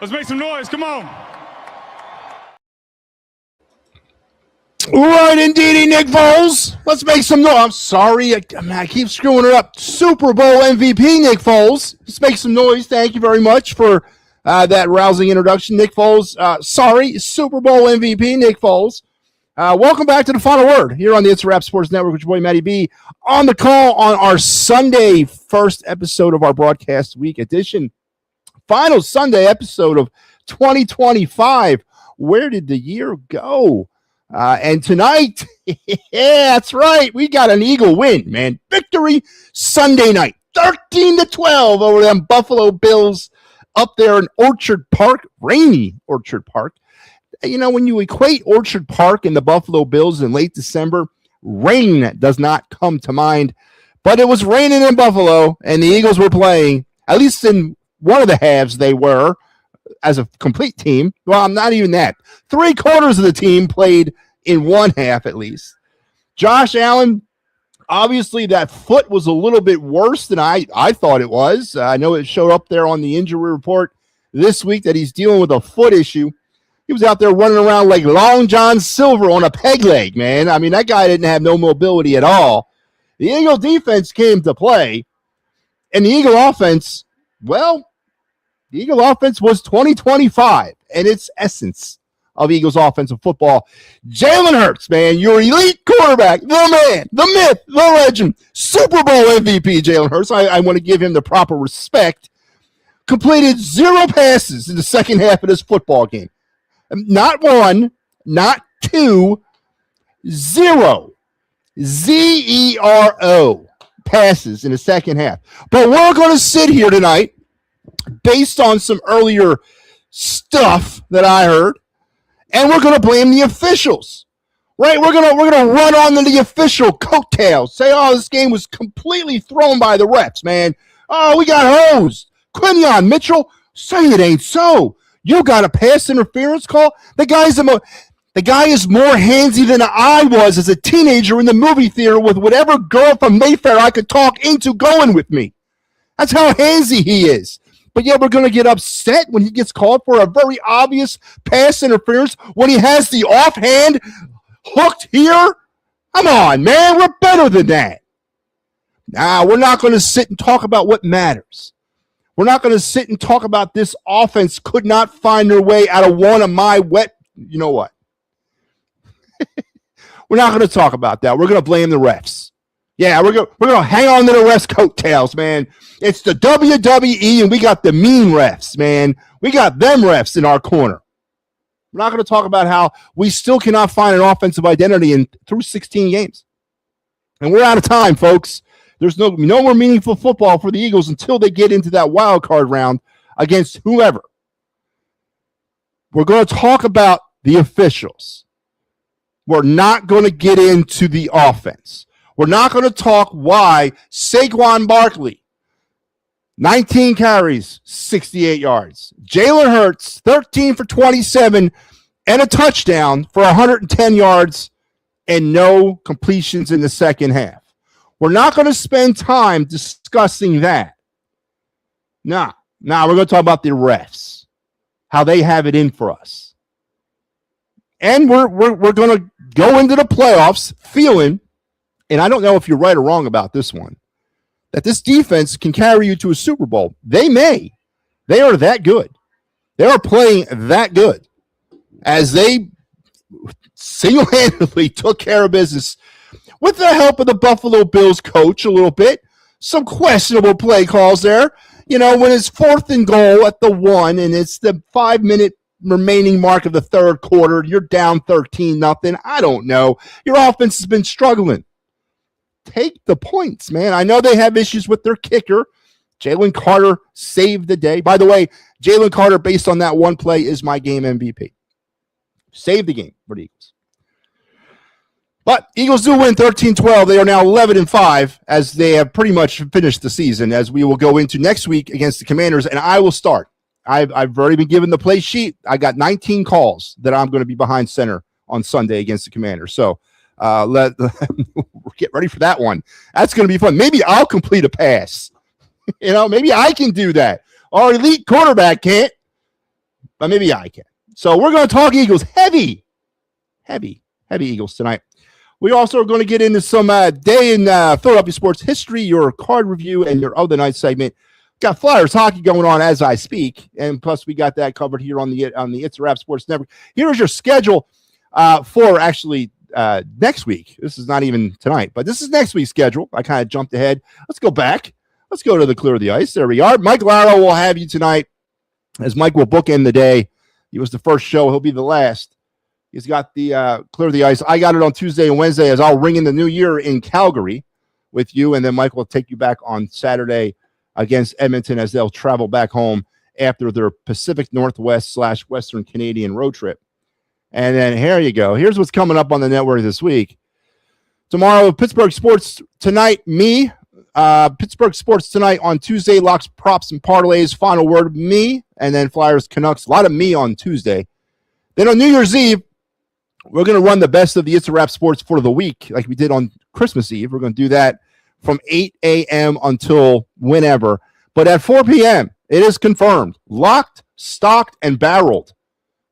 Let's make some noise. Come on. Right, indeedy, Nick Foles. Let's make some noise. I'm sorry. I keep screwing it up. Super Bowl MVP, Nick Foles. Let's make some noise. Thank you very much for that rousing introduction, Nick Foles. Super Bowl MVP, Nick Foles. Welcome back to the Final Word here on the It's a Wrap Sports Network with your boy MattyB on the call on our Sunday first episode of our broadcast week edition. Final Sunday episode of 2025. Where did the year go? And tonight, yeah, that's right. We got an Eagle win, man. Victory Sunday night, 13-12 over them Buffalo Bills up there in Orchard Park, rainy Orchard Park. You know, when you equate Orchard Park and the Buffalo Bills in late December, rain does not come to mind. But it was raining in Buffalo, and the Eagles were playing, at least in one of the halves they were, as a complete team. Well, not even that. 3/4 of the team played in one half at least. Josh Allen, obviously that foot was a little bit worse than I thought it was. I know it showed up there on the injury report this week that he's dealing with a foot issue. He was out there running around like Long John Silver on a peg leg, man. I mean, that guy didn't have no mobility at all. The Eagle defense came to play, and the Eagle offense, well, the Eagle offense was 2025, and its essence of Eagles offensive football. Jalen Hurts, man, your elite quarterback, the man, the myth, the legend, Super Bowl MVP Jalen Hurts. I want to give him the proper respect. Completed 0 passes in the second half of this football game. Not 1, not 2, 0. Z-E-R-O passes in the second half. But we're going to sit here tonight based on some earlier stuff that I heard, and we're going to blame the officials, right? We're going to run on to the official coattails, say, oh, this game was completely thrown by the refs, man. Oh, we got hosed. Quinion Mitchell, say it ain't so. You got a pass interference call? The guy is more handsy than I was as a teenager in the movie theater with whatever girl from Mayfair I could talk into going with me. That's how handsy he is. But yeah, we're going to get upset when he gets called for a very obvious pass interference when he has the offhand hooked here. Come on, man. We're better than that. Nah, we're not going to sit and talk about what matters. We're not going to sit and talk about this offense could not find their way out of one of my wet, you know what? We're not going to talk about that. We're going to blame the refs. Yeah, we're going to hang on to the refs' coattails, man. It's the WWE, and we got the mean refs, man. We got them refs in our corner. We're not going to talk about how we still cannot find an offensive identity through 16 games. And we're out of time, folks. There's no more meaningful football for the Eagles until they get into that wild card round against whoever. We're going to talk about the officials. We're not going to get into the offense. We're not going to talk why Saquon Barkley, 19 carries, 68 yards. Jalen Hurts, 13 for 27 and a touchdown for 110 yards and no completions in the second half. We're not going to spend time discussing that. Nah, we're going to talk about the refs, how they have it in for us. And we're going to go into the playoffs feeling, and I don't know if you're right or wrong about this one, that this defense can carry you to a Super Bowl. They may. They are that good. They are playing that good as they single-handedly took care of business with the help of the Buffalo Bills coach a little bit. Some questionable play calls there. You know, when it's 4th and goal at the 1 and it's the 5-minute remaining mark of the third quarter, you're down 13-0. I don't know. Your offense has been struggling. Take the points, man. I know they have issues with their kicker. Jalen Carter saved the day. By the way, Jalen Carter, based on that one play, is my game MVP. Saved the game for the Eagles. But Eagles do win 13-12. They are now 11-5 as they have pretty much finished the season, as we will go into next week against the Commanders, and I will start. I've already been given the play sheet. I got 19 calls that I'm going to be behind center on Sunday against the Commanders. So get ready for that one. That's going to be fun. Maybe I'll complete a pass. Maybe I can do that. Our elite quarterback can't. but maybe I can. So we're going to talk Eagles. Heavy Eagles tonight. We also are going to get into some day in Philadelphia sports history, your card review, and your other night segment. Got Flyers hockey going on as I speak, and plus we got that covered here on the It's a Wrap Sports Network. Here's your schedule for actually next week. This is not even tonight, but this is next week's schedule. I kind of jumped ahead. Let's go back. Let's go to the Clear the Ice. There we are. Mike Laro will have you tonight, as Mike will bookend the day. He was the first show. He'll be the last. He's got the Clear the Ice. I got it on Tuesday and Wednesday as I'll ring in the new year in Calgary with you, and then Mike will take you back on Saturday against Edmonton as they'll travel back home after their Pacific Northwest / Western Canadian road trip. And then here you go. Here's what's coming up on the network this week. Tomorrow, Pittsburgh Sports Tonight, me. Pittsburgh Sports Tonight on Tuesday, locks, props, and parlays. Final word, me. And then Flyers Canucks. A lot of me on Tuesday. Then on New Year's Eve, we're going to run the best of the It's a Wrap Sports for the week like we did on Christmas Eve. We're going to do that from 8 a.m. until whenever. But at 4 p.m., it is confirmed, locked, stocked, and barreled.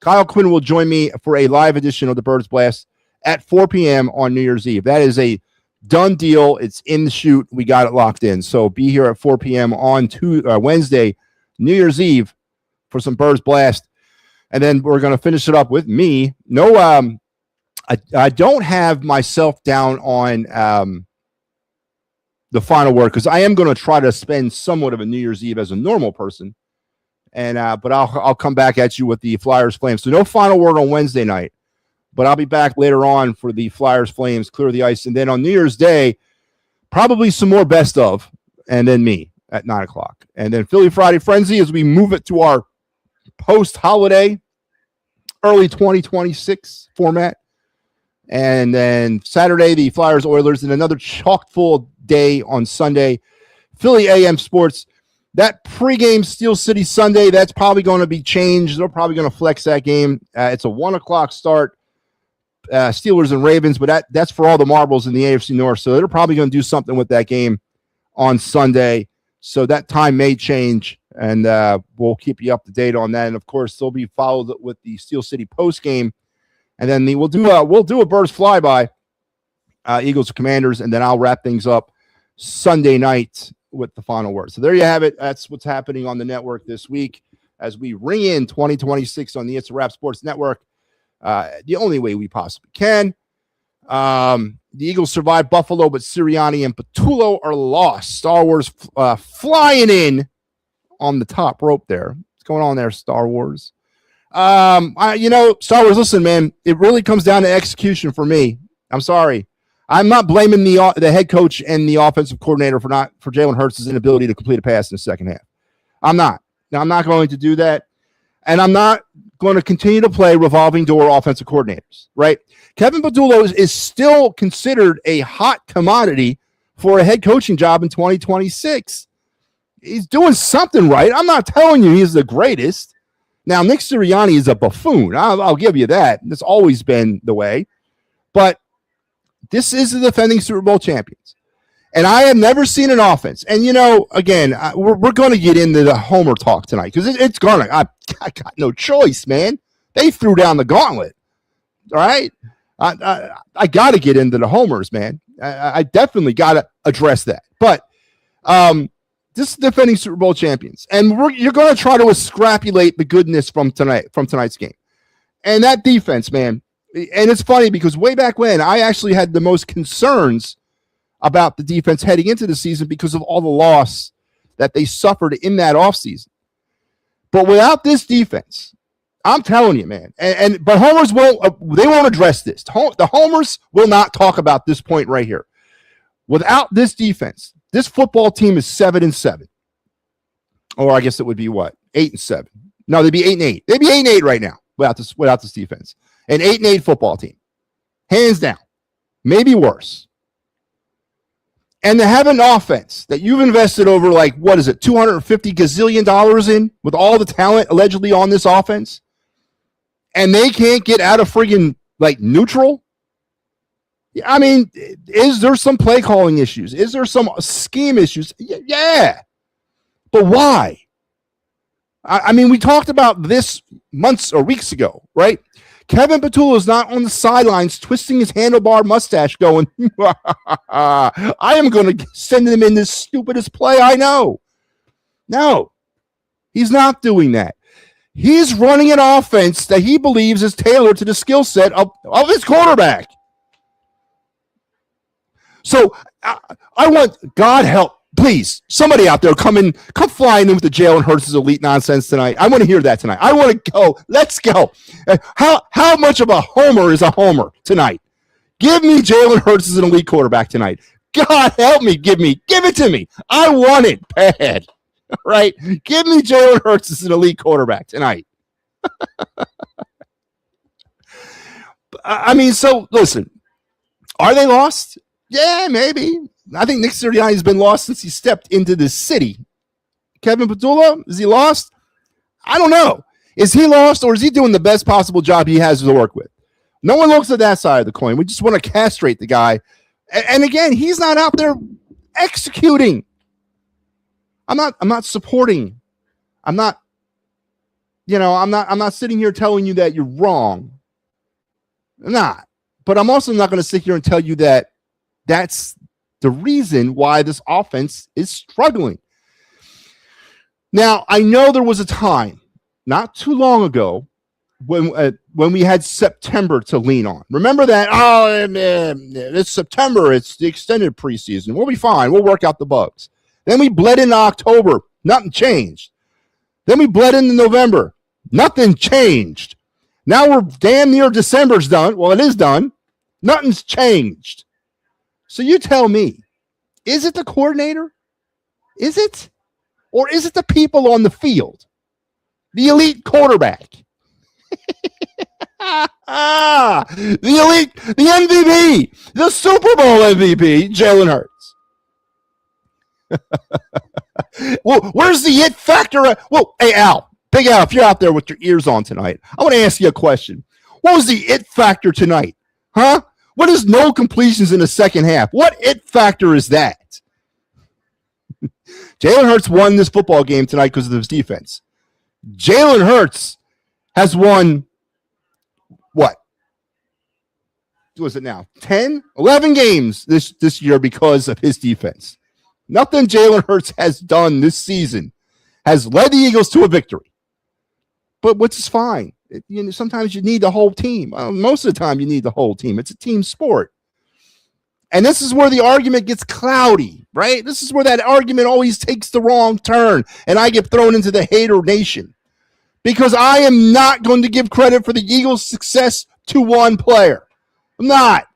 Kyle Quinn will join me for a live edition of the Birds Blast at 4 p.m. on New Year's Eve. That is a done deal. It's in the chute. We got it locked in. So be here at 4 p.m. on Wednesday, New Year's Eve, for some Birds Blast. And then we're going to finish it up with me. No, I don't have myself down on the final word because I am going to try to spend somewhat of a New Year's Eve as a normal person. And but I'll come back at you with the Flyers Flames. So no final word on Wednesday night, but I'll be back later on for the Flyers Flames Clear the Ice, and then on New Year's Day, probably some more best of, and then me at 9:00, and then Philly Friday Frenzy as we move it to our post-holiday early 2026 format, and then Saturday the Flyers Oilers, and another chock full day on Sunday. Philly AM Sports. That pregame Steel City Sunday, that's probably going to be changed. They're probably going to flex that game. It's a 1:00 start, Steelers and Ravens, but that's for all the marbles in the AFC North. So they're probably going to do something with that game on Sunday. So that time may change, and we'll keep you up to date on that. And, of course, they'll be followed with the Steel City post game. And then we'll do a Birds flyby, Eagles Commanders, and then I'll wrap things up Sunday night with the final word. So there you have it. That's what's happening on the network this week as we ring in 2026 on the It's a Wrap Sports Network. The only way we possibly can. The Eagles survived Buffalo, but Sirianni and Patullo are lost. Star Wars flying in on the top rope there. What's going on there, Star Wars? Star Wars, listen, man, it really comes down to execution for me. I'm sorry. I'm not blaming the head coach and the offensive coordinator for Jalen Hurts' inability to complete a pass in the second half. I'm not. Now, I'm not going to do that. And I'm not going to continue to play revolving door offensive coordinators, right? Kevin Patullo is still considered a hot commodity for a head coaching job in 2026. He's doing something right. I'm not telling you he's the greatest. Now, Nick Sirianni is a buffoon. I'll give you that. That's always been the way. But this is the defending Super Bowl champions. And I have never seen an offense. And, again, we're going to get into the Homer talk tonight because it's going to. I got no choice, man. They threw down the gauntlet. All right? I got to get into the Homers, man. I definitely got to address that. But this is defending Super Bowl champions. And you're going to try to extrapolate the goodness from tonight's game. And that defense, man. And it's funny because way back when, I actually had the most concerns about the defense heading into the season because of all the loss that they suffered in that offseason. But without this defense, I'm telling you, man, but Homers won't address this. The Homers will not talk about this point right here. Without this defense, this football team is 7-7. Or I guess it would be what? 8-7. No, they'd be 8-8. They'd be 8-8 right now without this defense. An 8-8 football team. Hands down. Maybe worse. And to have an offense that you've invested over, $250 gazillion in with all the talent allegedly on this offense, and they can't get out of friggin' neutral? I mean, is there some play calling issues? Is there some scheme issues? Yeah. But why? I mean, we talked about this months or weeks ago, right? Kevin Petula is not on the sidelines twisting his handlebar mustache going, I am going to send him in the stupidest play I know. No, he's not doing that. He's running an offense that he believes is tailored to the skill set of his quarterback. So I want, God help, please, somebody out there come flying in with the Jalen Hurts' elite nonsense tonight. I want to hear that tonight. I want to go. Let's go. How much of a homer is a homer tonight? Give me Jalen Hurts as an elite quarterback tonight. God help me. Give it to me. I want it bad. Right? Give me Jalen Hurts as an elite quarterback tonight. I mean, so listen, are they lost? Yeah, maybe. I think Nick Sirianni has been lost since he stepped into the city. Kevin Petula, is he lost? I don't know. Is he lost, or is he doing the best possible job he has to work with? No one looks at that side of the coin. We just want to castrate the guy. And again, he's not out there executing. I'm not supporting. I'm not sitting here telling you that you're wrong. I'm not. But I'm also not going to sit here and tell you that that's the reason why this offense is struggling. Now, I know there was a time not too long ago when we had September to lean on. Remember that? Oh, it's September. It's the extended preseason. We'll be fine. We'll work out the bugs. Then we bled into October. Nothing changed. Then we bled into November. Nothing changed. Now we're damn near December's done. Well, it is done. Nothing's changed. So you tell me, is it the coordinator? Is it? Or is it the people on the field? The elite quarterback. The elite, the MVP, the Super Bowl MVP, Jalen Hurts. Well, where's the it factor? Well, hey, Al, Big Al, if you're out there with your ears on tonight, I want to ask you a question. What was the it factor tonight? Huh? What is no completions in the second half? What it factor is that? Jalen Hurts won this football game tonight because of his defense. Jalen Hurts has won, what? What was it now? 10, 11 games this year because of his defense. Nothing Jalen Hurts has done this season has led the Eagles to a victory. But which is fine. Sometimes you need the whole team. Most of the time you need the whole team. It's a team sport. And this is where the argument gets cloudy, right? This is where that argument always takes the wrong turn, and I get thrown into the hater nation because I am not going to give credit for the Eagles' success to one player. I'm not.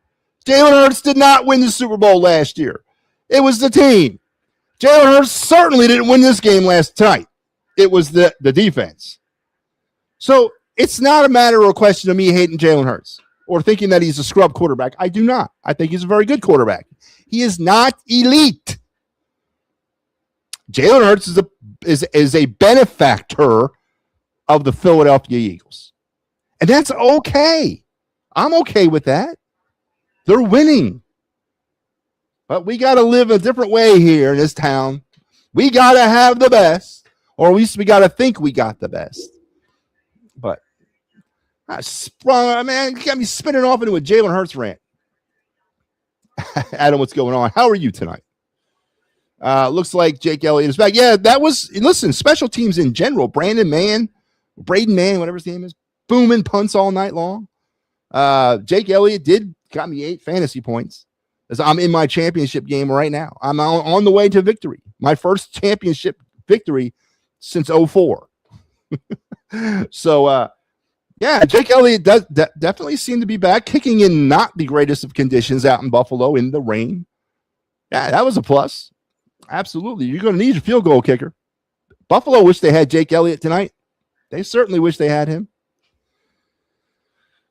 Jalen Hurts did not win the Super Bowl last year. It was the team. Jalen Hurts certainly didn't win this game last night. It was the defense. So it's not a matter or a question of me hating Jalen Hurts or thinking that he's a scrub quarterback. I do not. I think he's a very good quarterback. He is not elite. Jalen Hurts is a benefactor of the Philadelphia Eagles. And that's okay. I'm okay with that. They're winning. But we got to live a different way here in this town. We got to have the best, or at least we got to think we got the best. But man, you got me spinning off into a Jalen Hurts rant. Adam, what's going on? How are you tonight? Looks like Jake Elliott is back. Yeah, listen, special teams in general. Braden Mann, whatever his name is, booming punts all night long. Jake Elliott got me 8 fantasy points as I'm in my championship game right now. I'm on the way to victory. My first championship victory since 2004. So, yeah, Jake Elliott does definitely seem to be back, kicking in not the greatest of conditions out in Buffalo in the rain. Yeah, that was a plus. Absolutely. You're going to need your field goal kicker. Buffalo wish they had Jake Elliott tonight. They certainly wish they had him.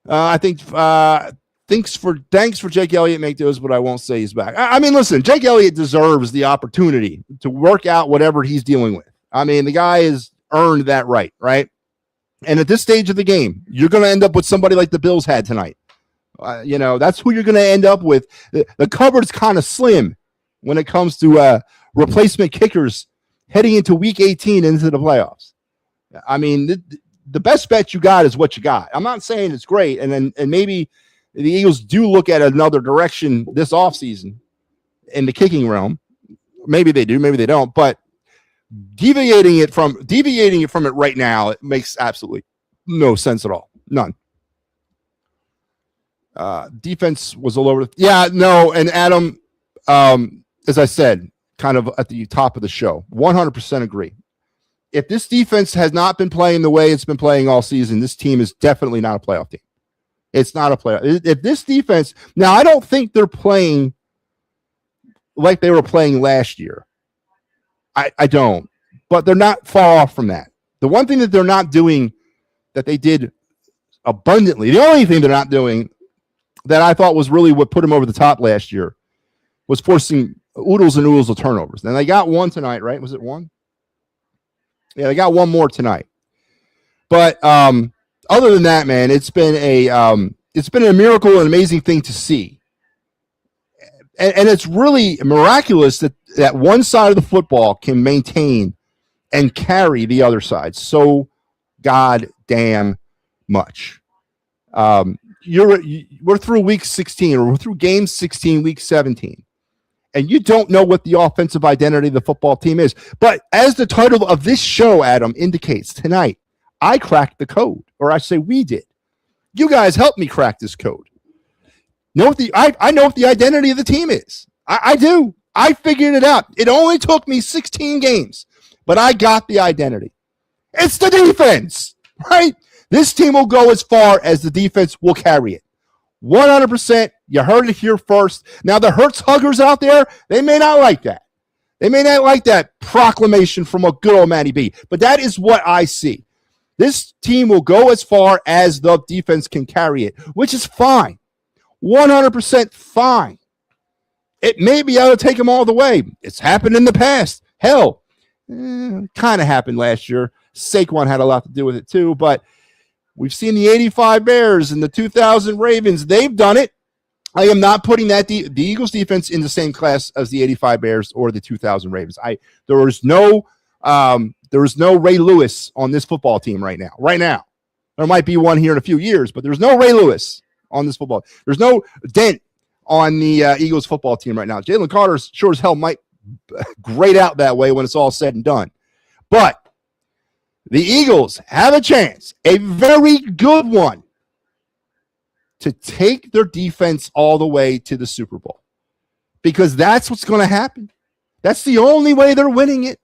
I think thanks for Jake Elliott. Make those, but I won't say he's back. I mean, listen, Jake Elliott deserves the opportunity to work out whatever he's dealing with. I mean, the guy has earned that right? And at this stage of the game, you're going to end up with somebody like the Bills had tonight. That's who you're going to end up with. The cupboard's kind of slim when it comes to replacement kickers heading into Week 18 into the playoffs. I mean, the best bet you got is what you got. I'm not saying it's great, and maybe the Eagles do look at another direction this offseason in the kicking realm. Maybe they do, maybe they don't. But deviating it from it right now, it makes absolutely no sense at all. None. Defense was all over. Yeah, no, and Adam, as I said, kind of at the top of the show, 100% agree. If this defense has not been playing the way it's been playing all season, this team is definitely not a playoff team. It's not a playoff. If this defense, now I don't think they're playing like they were playing last year. I don't, but they're not far off from that. The one thing that they're not doing that they did abundantly, the only thing they're not doing that I thought was really what put them over the top last year was forcing oodles and oodles of turnovers. And they got one tonight, right? Was it one? Yeah, they got one more tonight. But other than that, man, it's been a miracle and amazing thing to see. And it's really miraculous that one side of the football can maintain and carry the other side so goddamn much. We're through week 16, or we're through game 16, week 17. And you don't know what the offensive identity of the football team is. But as the title of this show, Adam, indicates tonight, I cracked the code, or I say we did. You guys helped me crack this code. I know what the identity of the team is. I do. I figured it out. It only took me 16 games, but I got the identity. It's the defense, right? This team will go as far as the defense will carry it. 100%. You heard it here first. Now, the Hurts huggers out there, they may not like that. They may not like that proclamation from a good old MattyB, but that is what I see. This team will go as far as the defense can carry it, which is fine. 100% fine. It may be able to take them all the way. It's happened in the past. Hell, kind of happened last year. Saquon had a lot to do with it too, but we've seen the 85 Bears and the 2000 Ravens. They've done it. I am not putting the Eagles defense in the same class as the 85 Bears or the 2000 Ravens. There was no Ray Lewis on this football team right now. Right now. There might be one here in a few years, but there's no Ray Lewis on this football. There's no dent on the Eagles football team right now. Jalen Carter sure as hell might grade out that way when it's all said and done. But the Eagles have a chance, a very good one, to take their defense all the way to the Super Bowl. Because that's what's going to happen. That's the only way they're winning it,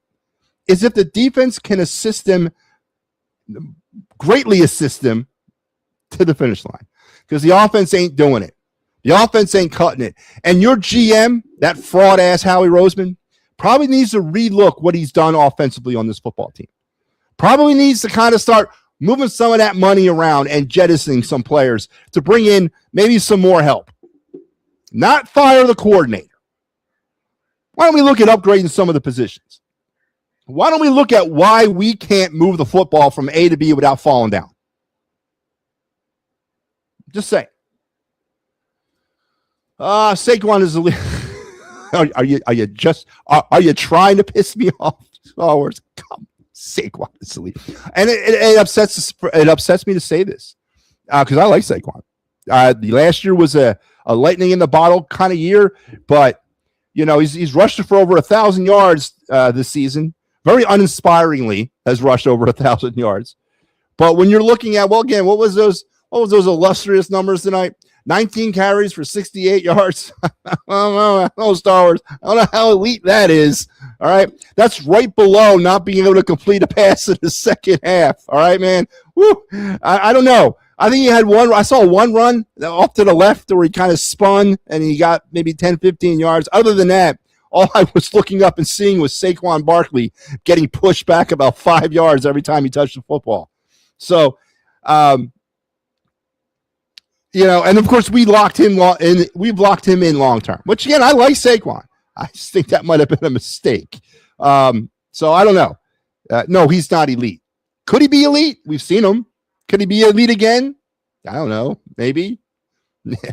is if the defense can greatly assist them to the finish line. Because the offense ain't doing it. The offense ain't cutting it. And your GM, that fraud-ass Howie Roseman, probably needs to relook what he's done offensively on this football team. Probably needs to kind of start moving some of that money around and jettisoning some players to bring in maybe some more help. Not fire the coordinator. Why don't we look at upgrading some of the positions? Why don't we look at why we can't move the football from A to B without falling down? Just say. Saquon is the are you trying to piss me off? Oh, come, Saquon is the lead. And it upsets me to say this because I like Saquon. The last year was a lightning in the bottle kind of year, but he's rushed for over 1,000 yards this season. Very uninspiringly has rushed over 1,000 yards. But when you're looking at, what was those illustrious numbers tonight? 19 carries for 68 yards. I don't know, Star Wars. I don't know how elite that is. All right. That's right below not being able to complete a pass in the second half. All right, man. Woo. I don't know. I think he had one. I saw one run off to the left where he kind of spun and he got maybe 10, 15 yards. Other than that, all I was looking up and seeing was Saquon Barkley getting pushed back about 5 yards every time he touched the football. So, and of course we locked him in. We've locked him in long term. Which again, I like Saquon. I just think that might have been a mistake. So I don't know. No, he's not elite. Could he be elite? We've seen him. Could he be elite again? I don't know. Maybe.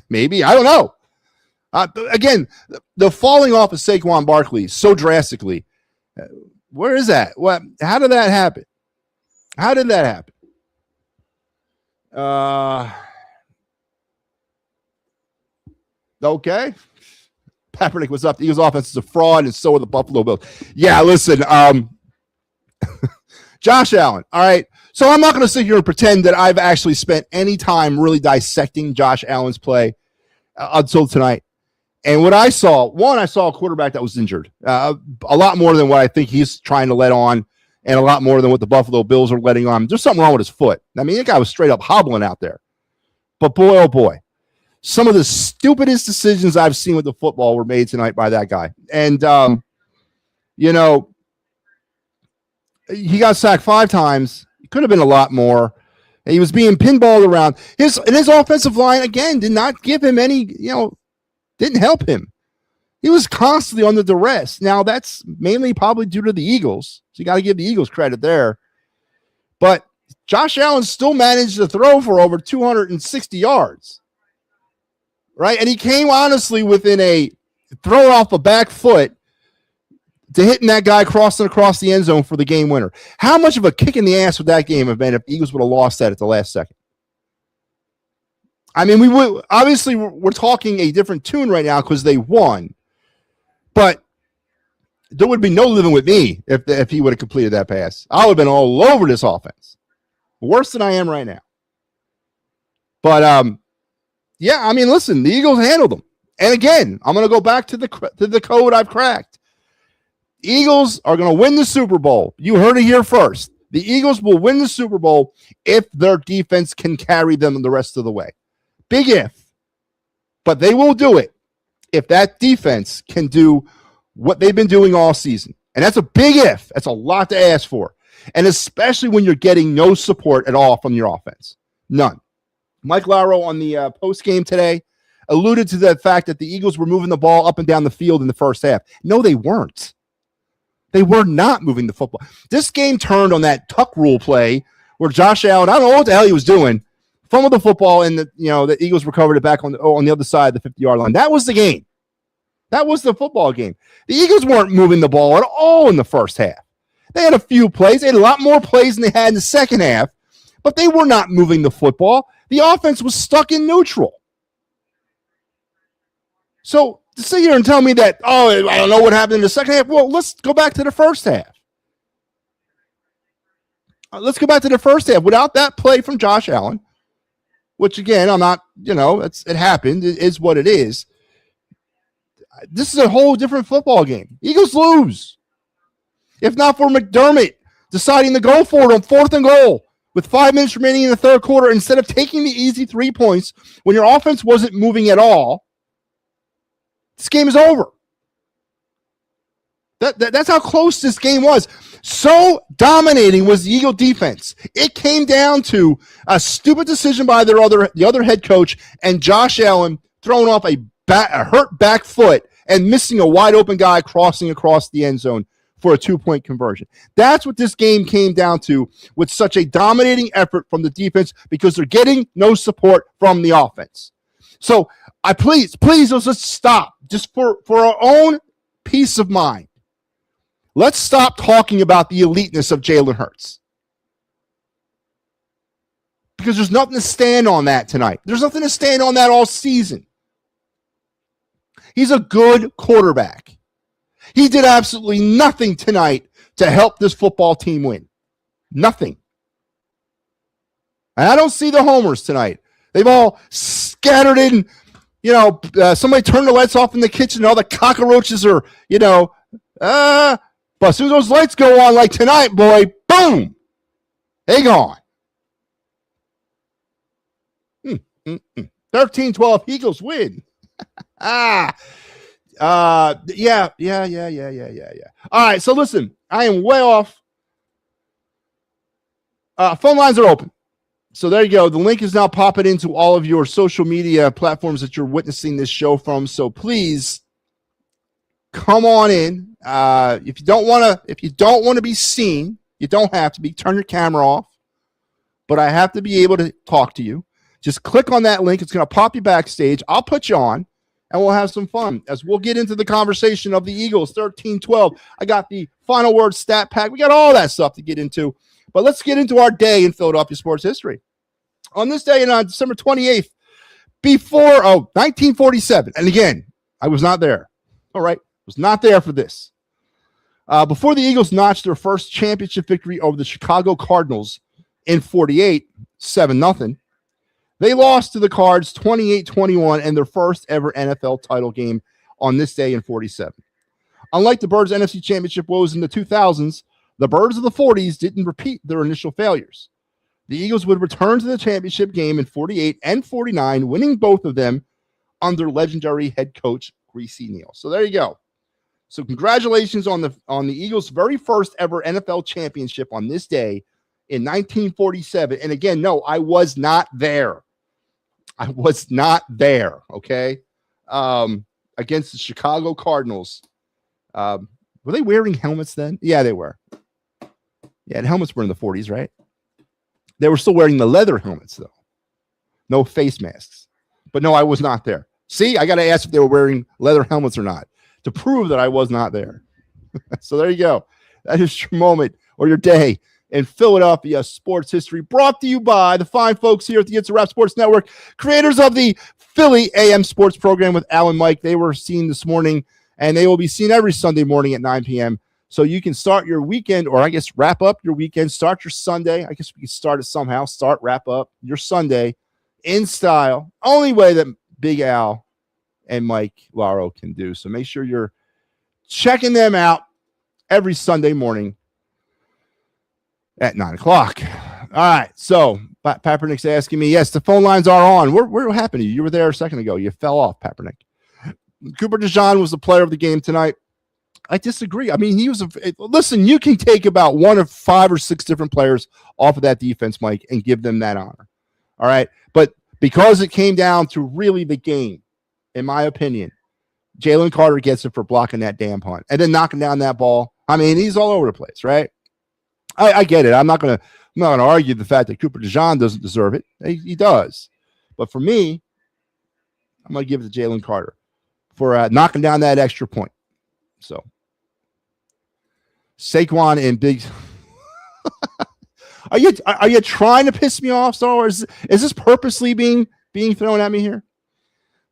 Maybe. I don't know. Again, the falling off of Saquon Barkley so drastically. Where is that? How did that happen? How did that happen? Okay. Kaepernick was up. The Eagles offense is a fraud, and so are the Buffalo Bills. Yeah, listen, Josh Allen. All right. So I'm not going to sit here and pretend that I've actually spent any time really dissecting Josh Allen's play until tonight. And what I saw, I saw a quarterback that was injured, a lot more than what I think he's trying to let on, and a lot more than what the Buffalo Bills are letting on. There's something wrong with his foot. I mean, that guy was straight up hobbling out there. But boy, oh boy, some of the stupidest decisions I've seen with the football were made tonight by that guy. And, he got sacked 5 times. It could have been a lot more. And he was being pinballed around. His offensive line, again, did not give him any, didn't help him. He was constantly under duress. Now, that's mainly probably due to the Eagles. So you got to give the Eagles credit there. But Josh Allen still managed to throw for over 260 yards. Right? And he came, honestly, within a throw off a back foot to hitting that guy crossing across the end zone for the game winner. How much of a kick in the ass would that game have been if the Eagles would have lost that at the last second? I mean, we're talking a different tune right now because they won, but there would be no living with me if he would have completed that pass. I would have been all over this offense, worse than I am right now. But yeah, I mean, listen, the Eagles handled them, and again, I'm going to go back to the code I've cracked. Eagles are going to win the Super Bowl. You heard it here first. The Eagles will win the Super Bowl if their defense can carry them the rest of the way. Big if. But they will do it if that defense can do what they've been doing all season. And that's a big if. That's a lot to ask for. And especially when you're getting no support at all from your offense. None. Mike Lauro on the post-game today alluded to the fact that the Eagles were moving the ball up and down the field in the first half. No, they weren't. They were not moving the football. This game turned on that tuck rule play where Josh Allen, I don't know what the hell he was doing, fumbled the football, and the Eagles recovered it back on the other side of the 50-yard line. That was the game. That was the football game. The Eagles weren't moving the ball at all in the first half. They had a few plays. They had a lot more plays than they had in the second half, but they were not moving the football. The offense was stuck in neutral. So to sit here and tell me that, I don't know what happened in the second half, well, let's go back to the first half. Let's go back to the first half. Without that play from Josh Allen, which, again, I'm not, it happened. It is what it is. This is a whole different football game. Eagles lose. If not for McDermott deciding to go for it on 4th and goal with 5 minutes remaining in the third quarter instead of taking the easy 3 points when your offense wasn't moving at all, this game is over. That's how close this game was. So dominating was the Eagle defense. It came down to a stupid decision by the other head coach and Josh Allen throwing off a hurt back foot and missing a wide open guy crossing across the end zone for a 2-point conversion. That's what this game came down to with such a dominating effort from the defense because they're getting no support from the offense. So please, let's stop. Just for our own peace of mind. Let's stop talking about the eliteness of Jalen Hurts. Because there's nothing to stand on that tonight. There's nothing to stand on that all season. He's a good quarterback. He did absolutely nothing tonight to help this football team win. Nothing. And I don't see the homers tonight. They've all scattered in, somebody turned the lights off in the kitchen and all the cockroaches are, but as soon as those lights go on like tonight, boy, boom, they gone. 13-12, Eagles win. Yeah. All right, so listen, I am way off. Phone lines are open. So there you go. The link is now popping into all of your social media platforms that you're witnessing this show from. So please come on in. If you don't want to be seen, you don't have to be. Turn your camera off. But I have to be able to talk to you. Just click on that link. It's going to pop you backstage. I'll put you on, and we'll have some fun as we'll get into the conversation of the Eagles 13-12. I got the final word stat pack. We got all that stuff to get into. But let's get into our day in Philadelphia sports history. On this day, on December 28th, 1947. And again, I was not there. All right. Was not there for this. Before the Eagles notched their first championship victory over the Chicago Cardinals in 48, 7-0, they lost to the Cards 28-21 in their first ever NFL title game on this day in 47. Unlike the Birds' NFC Championship woes in the 2000s, the Birds of the 40s didn't repeat their initial failures. The Eagles would return to the championship game in 48 and 49, winning both of them under legendary head coach Greasy Neal. So there you go. So congratulations on the Eagles' very first ever NFL championship on this day in 1947. And again, no, I was not there. I was not there, okay? Against the Chicago Cardinals. Were they wearing helmets then? Yeah, they were. Yeah, the helmets were in the 40s, right? They were still wearing the leather helmets, though. No face masks. But no, I was not there. See, I got to ask if they were wearing leather helmets or not to prove that I was not there. So there you go. That is your moment or your day in Philadelphia sports history, brought to you by the fine folks here at the It's a Wrap Sports Network, creators of the Philly AM Sports program with Al and Mike. They were seen this morning, and they will be seen every Sunday morning at 9 p.m., so you can start your weekend, or I guess wrap up your weekend, start your Sunday. I guess we can start it somehow. Wrap up your Sunday in style. Only way that Big Al and Mike Laro can do. So make sure you're checking them out every Sunday morning at 9 o'clock. All right. So Papernick's asking me, yes, the phone lines are on. What happened to you? You were there a second ago. You fell off, Papernick. Cooper DeJean was the player of the game tonight. I disagree. I mean, listen, you can take about one of 5 or 6 different players off of that defense, Mike, and give them that honor. All right. But because it came down to really the game, in my opinion, Jalen Carter gets it for blocking that damn punt and then knocking down that ball. I mean, he's all over the place, right? I get it. I'm not gonna argue the fact that Cooper DeJean doesn't deserve it. He does. But for me, I'm gonna give it to Jalen Carter for knocking down that extra point. So Saquon and Big Are you trying to piss me off, Star Wars? Is this purposely being thrown at me here?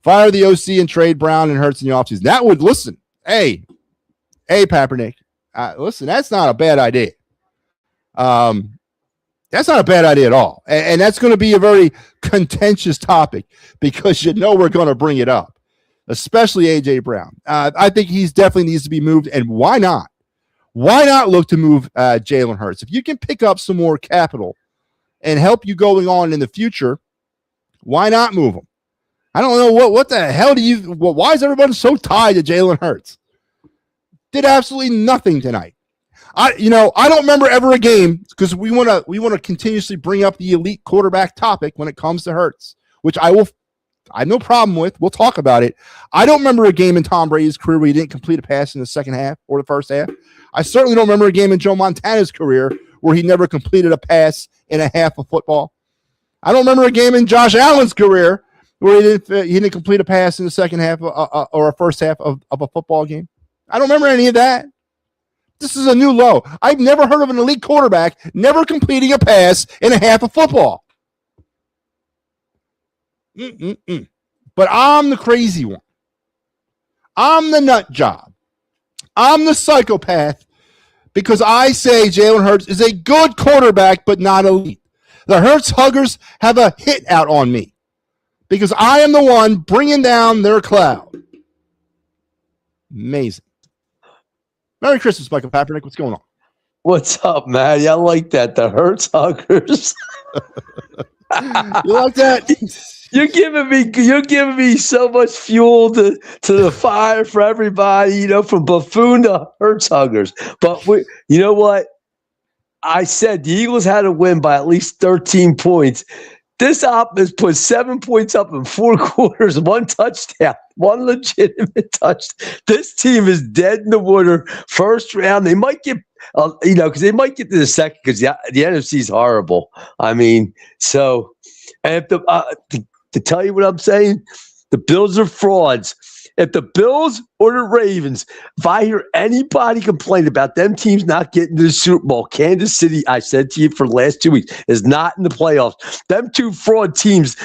Fire the OC and trade Brown and Hurts in the offseason. That would listen. Hey, Papernick. Listen, that's not a bad idea. That's not a bad idea at all. And that's going to be a very contentious topic because we're going to bring it up, especially A.J. Brown. I think he's definitely needs to be moved, and why not? Why not look to move Jalen Hurts? If you can pick up some more capital and help you going on in the future, why not move him? I don't know what the hell why is everybody so tied to Jalen Hurts? Did absolutely nothing tonight. I don't remember ever a game, because we want to continuously bring up the elite quarterback topic when it comes to Hurts, which I have no problem with. We'll talk about it. I don't remember a game in Tom Brady's career where he didn't complete a pass in the second half or the first half. I certainly don't remember a game in Joe Montana's career where he never completed a pass in a half of football. I don't remember a game in Josh Allen's career where he didn't complete a pass in the second half or a first half of a football game. I don't remember any of that. This is a new low. I've never heard of an elite quarterback never completing a pass in a half of football. But I'm the crazy one. I'm the nut job. I'm the psychopath because I say Jalen Hurts is a good quarterback, but not elite. The Hurts huggers have a hit out on me because I am the one bringing down their cloud. Amazing. Merry Christmas, Michael Papernick. What's going on? What's up, Matty? I like that. The Hurts huggers. You like that? You're giving me so much fuel to the fire for everybody, from buffoon to Hurts huggers. But you know what? I said the Eagles had to win by at least 13 points. This op has put 7 points up in 4 quarters, 1 touchdown, 1 legitimate touchdown. This team is dead in the water. First round, they might get, because they might get to the second because the NFC is horrible. I mean, so, and if to tell you what I'm saying, the Bills are frauds. if the Bills or the Ravens, if I hear anybody complain about them teams not getting to the Super Bowl, Kansas City, I said to you for the last 2 weeks, is not in the playoffs. Them two fraud teams,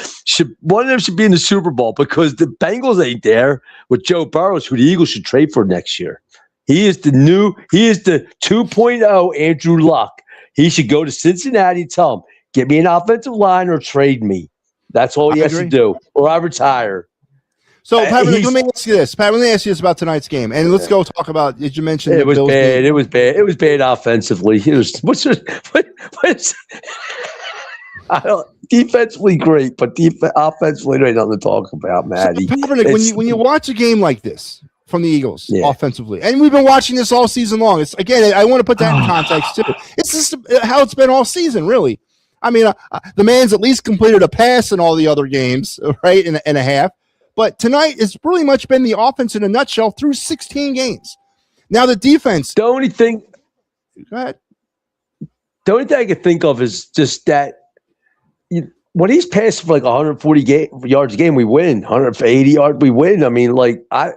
one of them should be in the Super Bowl because the Bengals ain't there with Joe Burrow, who the Eagles should trade for next year. He is the 2.0 Andrew Luck. He should go to Cincinnati and tell him, get me an offensive line or trade me. That's all he has to do, or I retire. So, Pat, let me ask you this. Pat, let me ask you this about tonight's game, and let's go talk about. Did you mention it was bad? It was bad. It was bad offensively. It was defensively great, but offensively, there ain't nothing to talk about, Matty. So, when you watch a game like this from the Eagles offensively, and we've been watching this all season long. It's again, I want to put that in context too. It's just how it's been all season, really. I mean, the man's at least completed a pass in all the other games, right, and a half. But tonight it's pretty much been the offense in a nutshell through 16 games. Now the defense. The only thing I can think of is just that when he's passing for like 140 yards a game, we win. 180 yards, we win. I mean, like I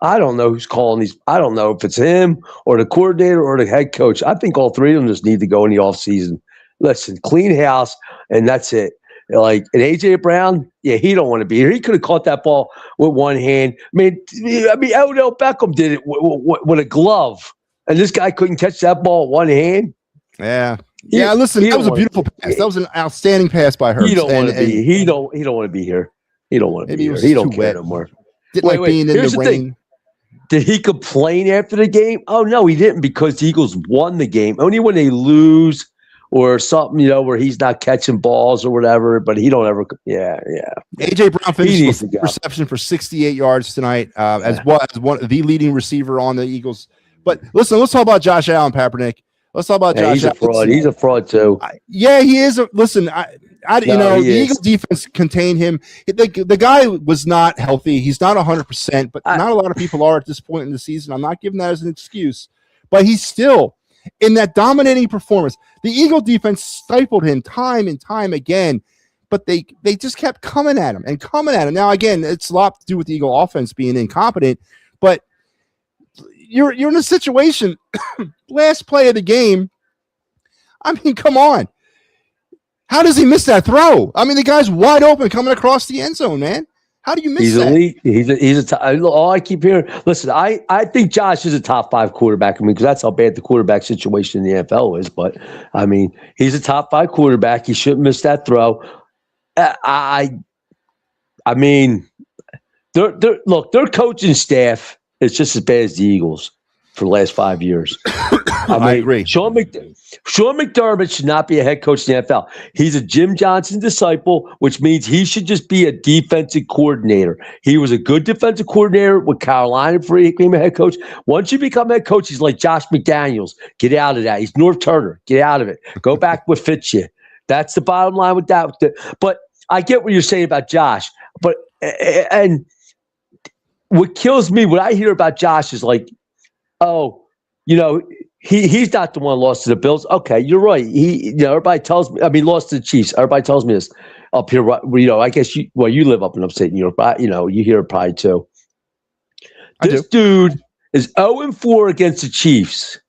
don't know who's calling these. I don't know if it's him or the coordinator or the head coach. I think all three of them just need to go in the offseason. Listen, clean house, and that's it. Like, and A.J. Brown, he don't want to be here. He could have caught that ball with one hand. I mean, Odell Beckham did it with a glove, and this guy couldn't catch that ball with one hand. Yeah. Listen, that was a beautiful pass. That was an outstanding pass by Hurts. He don't want to be. He don't want to be here. He don't want to be here. He don't care no more. Didn't like being in the rain. Thing. Did he complain after the game? Oh no, he didn't, because the Eagles won the game. Only when they lose or something, where he's not catching balls or whatever, but he don't ever. Yeah. A.J. Brown finished with reception for 68 yards tonight, as the leading receiver on the Eagles. But listen, let's talk about Josh Allen, Kaepernick. Let's talk about Josh Allen. He's a fraud. He's a fraud too. He is. The Eagles defense contained him. The guy was not healthy. He's not 100%, but not a lot of people are at this point in the season. I'm not giving that as an excuse, but he's still in that dominating performance. The Eagle defense stifled him time and time again, but they just kept coming at him. Now, again, it's a lot to do with the Eagle offense being incompetent, but you're in a situation, last play of the game. I mean, come on. How does he miss that throw? I mean, the guy's wide open coming across the end zone, man. How do you miss that? Elite. All I keep hearing. Listen, I think Josh is a top 5 quarterback. I mean, because that's how bad the quarterback situation in the NFL is. But I mean, he's a top 5 quarterback. He shouldn't miss that throw. I mean, their coaching staff is just as bad as the Eagles for the last 5 years. I agree. Sean McDermott should not be a head coach in the NFL. He's a Jim Johnson disciple, which means he should just be a defensive coordinator. He was a good defensive coordinator with Carolina before he became a head coach. Once you become head coach, he's like Josh McDaniels. Get out of that. He's North Turner. Get out of it. Go back what fits you. That's the bottom line with that. But I get what you're saying about Josh. And what kills me, what I hear about Josh is like, he's not the one who lost to the Bills. Okay, you're right. Everybody tells me. I mean, lost to the Chiefs. Everybody tells me this up here. I guess you live up in upstate New York. But, you hear it probably too. This dude is 0-4 against the Chiefs.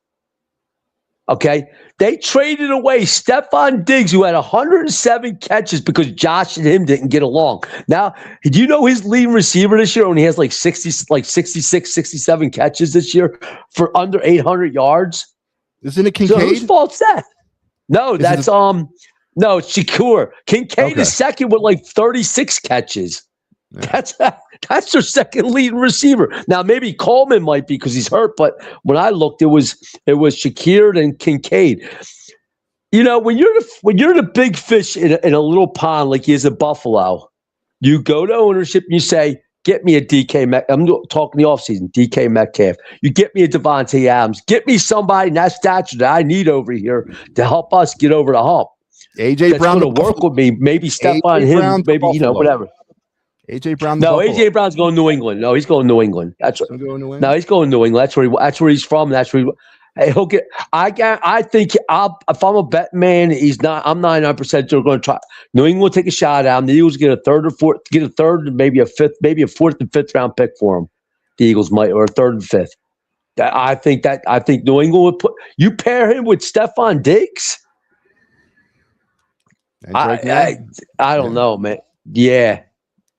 Okay, they traded away Stephon Diggs, who had 107 catches because Josh and him didn't get along. Now, do you know his leading receiver this year only has like 66, 67 catches this year for under 800 yards? Isn't it Kincaid? So whose fault's that? No, it's Shakur. Kincaid is second with like 36 catches. Yeah. That's their second leading receiver. Now maybe Coleman might be because he's hurt, but when I looked, it was Shakir and Kincaid. When you're the big fish in a little pond like he is in Buffalo, you go to ownership and you say, "Get me a DK Metcalf." I'm talking the offseason. DK Metcalf. You get me a Devontae Adams. Get me somebody in that stature that I need over here to help us get over the hump. AJ Brown to work with me. Maybe step on him. Maybe whatever. A.J. Brown. No, A.J. Brown's going to New England. No, he's going to New England. That's right. No, he's going to New England. That's where he's from. That's where he'll get. I think if I'm a bet man, he's not. I'm 99% sure going to try. New England will take a shot at him. The Eagles get a third, maybe a fourth and fifth round pick for him. The Eagles might, or third and fifth. I think New England would you pair him with Stephon Diggs. I don't know, man. Yeah,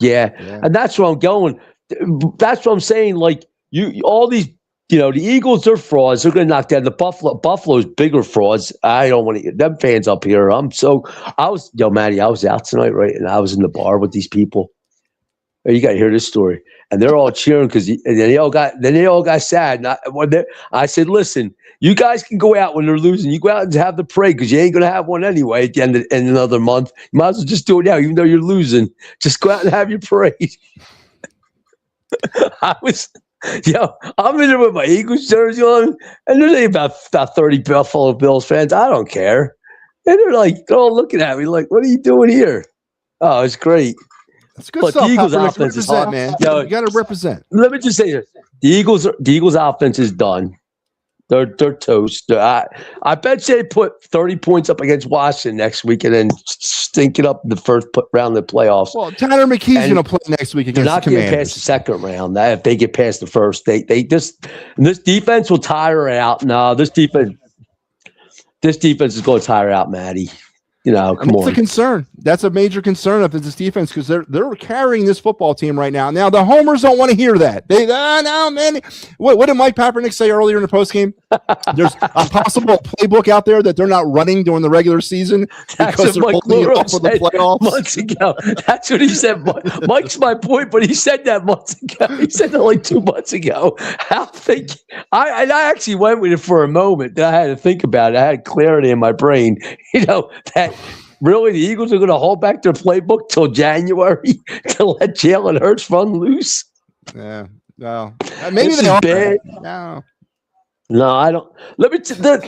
and that's where I'm going. That's what I'm saying. Like all these, the Eagles, they're frauds. They're going to knock down the Buffalo's bigger frauds. I don't want to get them fans up here. Matty, I was out tonight, right? And I was in the bar with these people. You got to hear this story. And they're all cheering because they all got sad. And I said, listen, you guys can go out when they're losing. You go out and have the parade because you ain't going to have one anyway at the end of another month. You might as well just do it now, even though you're losing. Just go out and have your parade. I'm in there with my Eagles jersey on, and there's about 30 Buffalo Bills fans. I don't care. And they're all looking at me like, what are you doing here? Oh, it's great. That's good stuff. The Eagles' offense is hard, man. You got to represent. Let me just say this: the Eagles' offense is done. They're toast. I bet you they put 30 points up against Washington next week and then stink it up in the first round of the playoffs. Well, Tanner McKee's going to play next week against the Commanders. They're not getting past the second round. If they get past the first, this defense will tire out. No, this defense is going to tire out, Matty. Come on. That's a concern. That's a major concern of this defense because they're carrying this football team right now. Now the homers don't want to hear that. No, man. What did Mike Papernick say earlier in the postgame? There's a possible playbook out there that they're not running during the regular season because they're holding it up for the playoffs. Months ago, that's what he said. Mike's my point, but he said that months ago. He said that like 2 months ago. I actually went with it for a moment. Then I had to think about it. I had clarity in my brain. That. Really, the Eagles are going to hold back their playbook till January to let Jalen Hurts run loose? Yeah, no. Maybe they are. Bad. No, I don't. Let me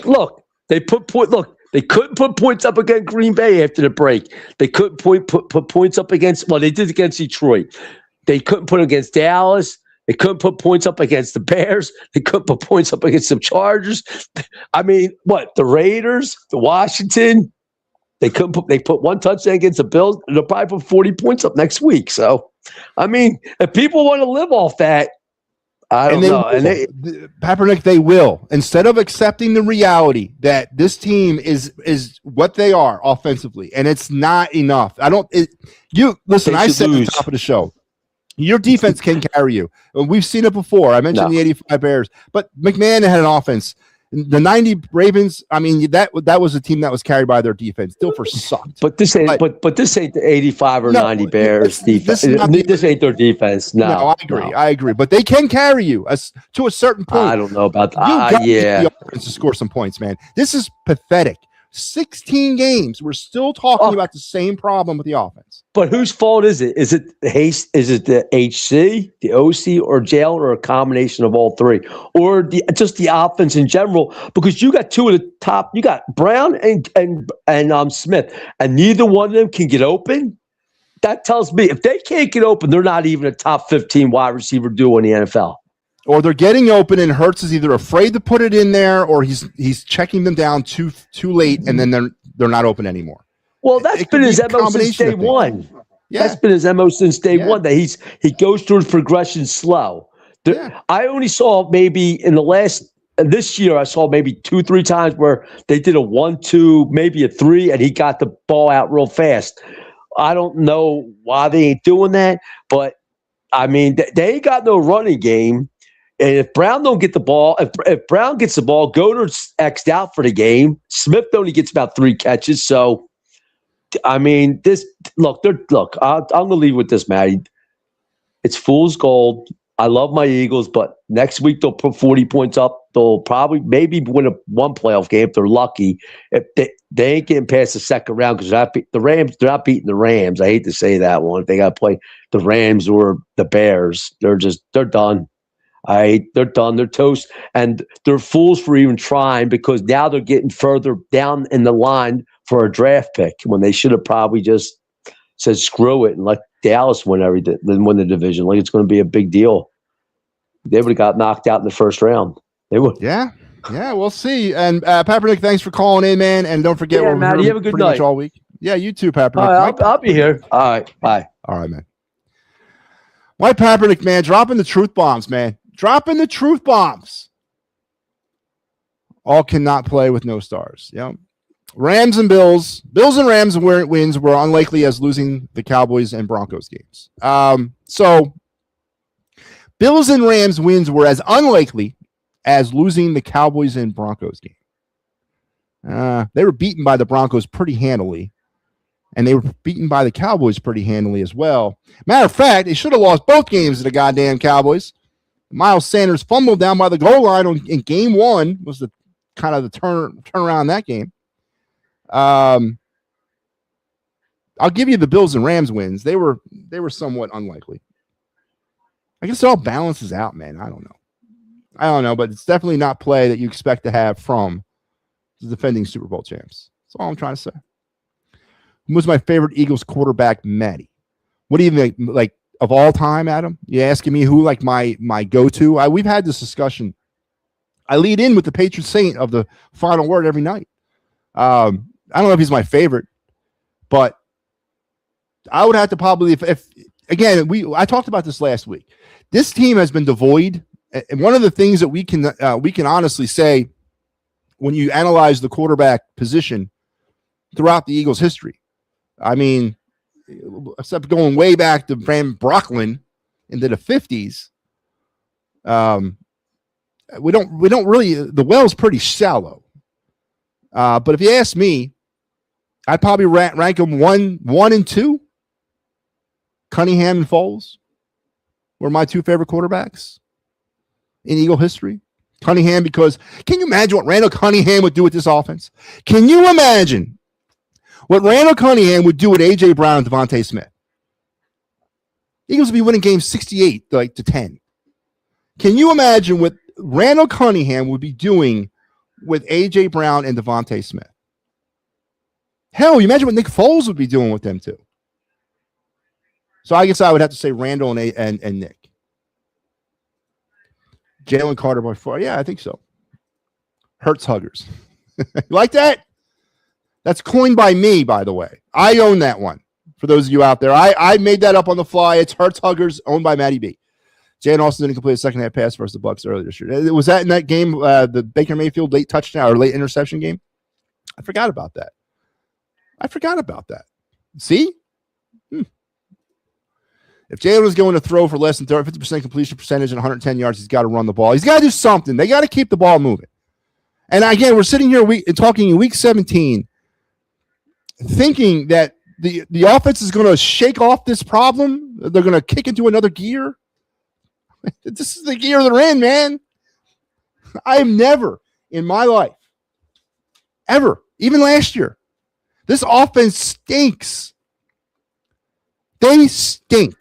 look. They couldn't put points up against Green Bay after the break. They couldn't put points up against. Well, they did against Detroit. They couldn't put against Dallas. They couldn't put points up against the Bears. They couldn't put points up against the Chargers. I mean, the Raiders, the Washington. They put one touchdown against the Bills. They'll probably put 40 points up next week. So, I mean, if people want to live off that, I don't know. Papernick, they will. Instead of accepting the reality that this team is what they are offensively, and it's not enough. Listen, I said at the top of the show, your defense can carry you. We've seen it before. I mentioned the 85 Bears, but McMahon had an offense. The 90 Ravens, I mean, that was a team that was carried by their defense. Dilfer sucked. But this ain't the 85 or 90 Bears defense. This ain't their defense. No, I agree. But they can carry you to a certain point. I don't know about that. The offense to score some points, man. This is pathetic. 16 games. We're still talking about the same problem with the offense. But whose fault is it? Is it Hayes? Is it the HC, the OC, or Jalen, or a combination of all three, or just the offense in general? Because you got two of the top. You got Brown and Smith, and neither one of them can get open. That tells me if they can't get open, they're not even a top 15 wide receiver duo in the NFL. Or they're getting open, and Hurts is either afraid to put it in there, or he's checking them down too late, and then they're not open anymore. Well, that's been his MO since day one. Yeah. That's been his MO since day one. That he goes through his progression slow. I only saw maybe in this year, I saw maybe 2-3 times where they did a 1-2, maybe a 3, and he got the ball out real fast. I don't know why they ain't doing that, but I mean, they ain't got no running game. And if Brown don't get the ball, if Brown gets the ball, Goddard's X'd out for the game. Smith only gets about 3 catches. So, I mean, I'm going to leave with this, Matty. It's fool's gold. I love my Eagles, but next week they'll put 40 points up. They'll maybe win one playoff game if they're lucky. If they ain't getting past the second round because they're not beating the Rams. I hate to say that one. If they got to play the Rams or the Bears, they're done. They're done. They're toast. And they're fools for even trying because now they're getting further down in the line for a draft pick when they should have probably just said screw it and let Dallas win the division. Like it's going to be a big deal. They would have got knocked out in the first round. They would. Yeah, we'll see. And Papernick, thanks for calling in, man. And don't forget, we're Matt, you have a good night all week. Yeah, you too, Papernick. All right, I'll be here. All right, bye. All right, man. White Kaepernick, man, dropping the truth bombs, man. Dropping the truth bombs. All cannot play with no stars. Yeah. Rams and Bills. Bills and Rams wins were unlikely as losing the Cowboys and Broncos games. So Bills and Rams wins were as unlikely as losing the Cowboys and Broncos game. They were beaten by the Broncos pretty handily, and they were beaten by the Cowboys pretty handily as well. Matter of fact, they should have lost both games to the goddamn Cowboys. Miles Sanders fumbled down by the goal line in game one was the kind of the turnaround in that game. I'll give you the Bills and Rams wins. They were somewhat unlikely. I guess it all balances out, man. I don't know, but it's definitely not play that you expect to have from the defending Super Bowl champs. That's all I'm trying to say. Who was my favorite Eagles quarterback, Matty? What do you think, like, of all time, Adam? You asking me who, like, my go-to? We've had this discussion. I lead in with the patron saint of the final word every night. I don't know if he's my favorite, but I would have to probably, if again, I talked about this last week. This team has been devoid, and one of the things that we can honestly say when you analyze the quarterback position throughout the Eagles' history, I mean, except going way back to Van Brocklin into the 50s, we don't really, the well's pretty shallow. But if you ask me, I'd probably rank them one and two. Cunningham and Foles were my two favorite quarterbacks in Eagle history. Cunningham, because can you imagine what Randall Cunningham would do with this offense? Can you imagine what Randall Cunningham would do with A.J. Brown and Devontae Smith? Eagles would be winning games 68 to 10. Can you imagine what Randall Cunningham would be doing with A.J. Brown and Devontae Smith? Hell, you imagine what Nick Foles would be doing with them too. So I guess I would have to say Randall and Nick. Jalen Carter by far. Yeah, I think so. Hurts huggers. Like that? That's coined by me, by the way. I own that one. For those of you out there, I made that up on the fly. It's Hurts huggers, owned by MattyB. Jalen also didn't complete a second half pass versus the Bucs earlier this year. Was that in that game, the Baker Mayfield late touchdown or late interception game? I forgot about that. See? If Jalen was going to throw for less than 50% completion percentage and 110 yards, he's got to run the ball. He's got to do something. They got to keep the ball moving. And again, we're sitting here talking in week 17, thinking that the offense is going to shake off this problem. They're going to kick into another gear. This is the gear they're in, man. I have never in my life, ever, even last year, this offense stinks. They stink.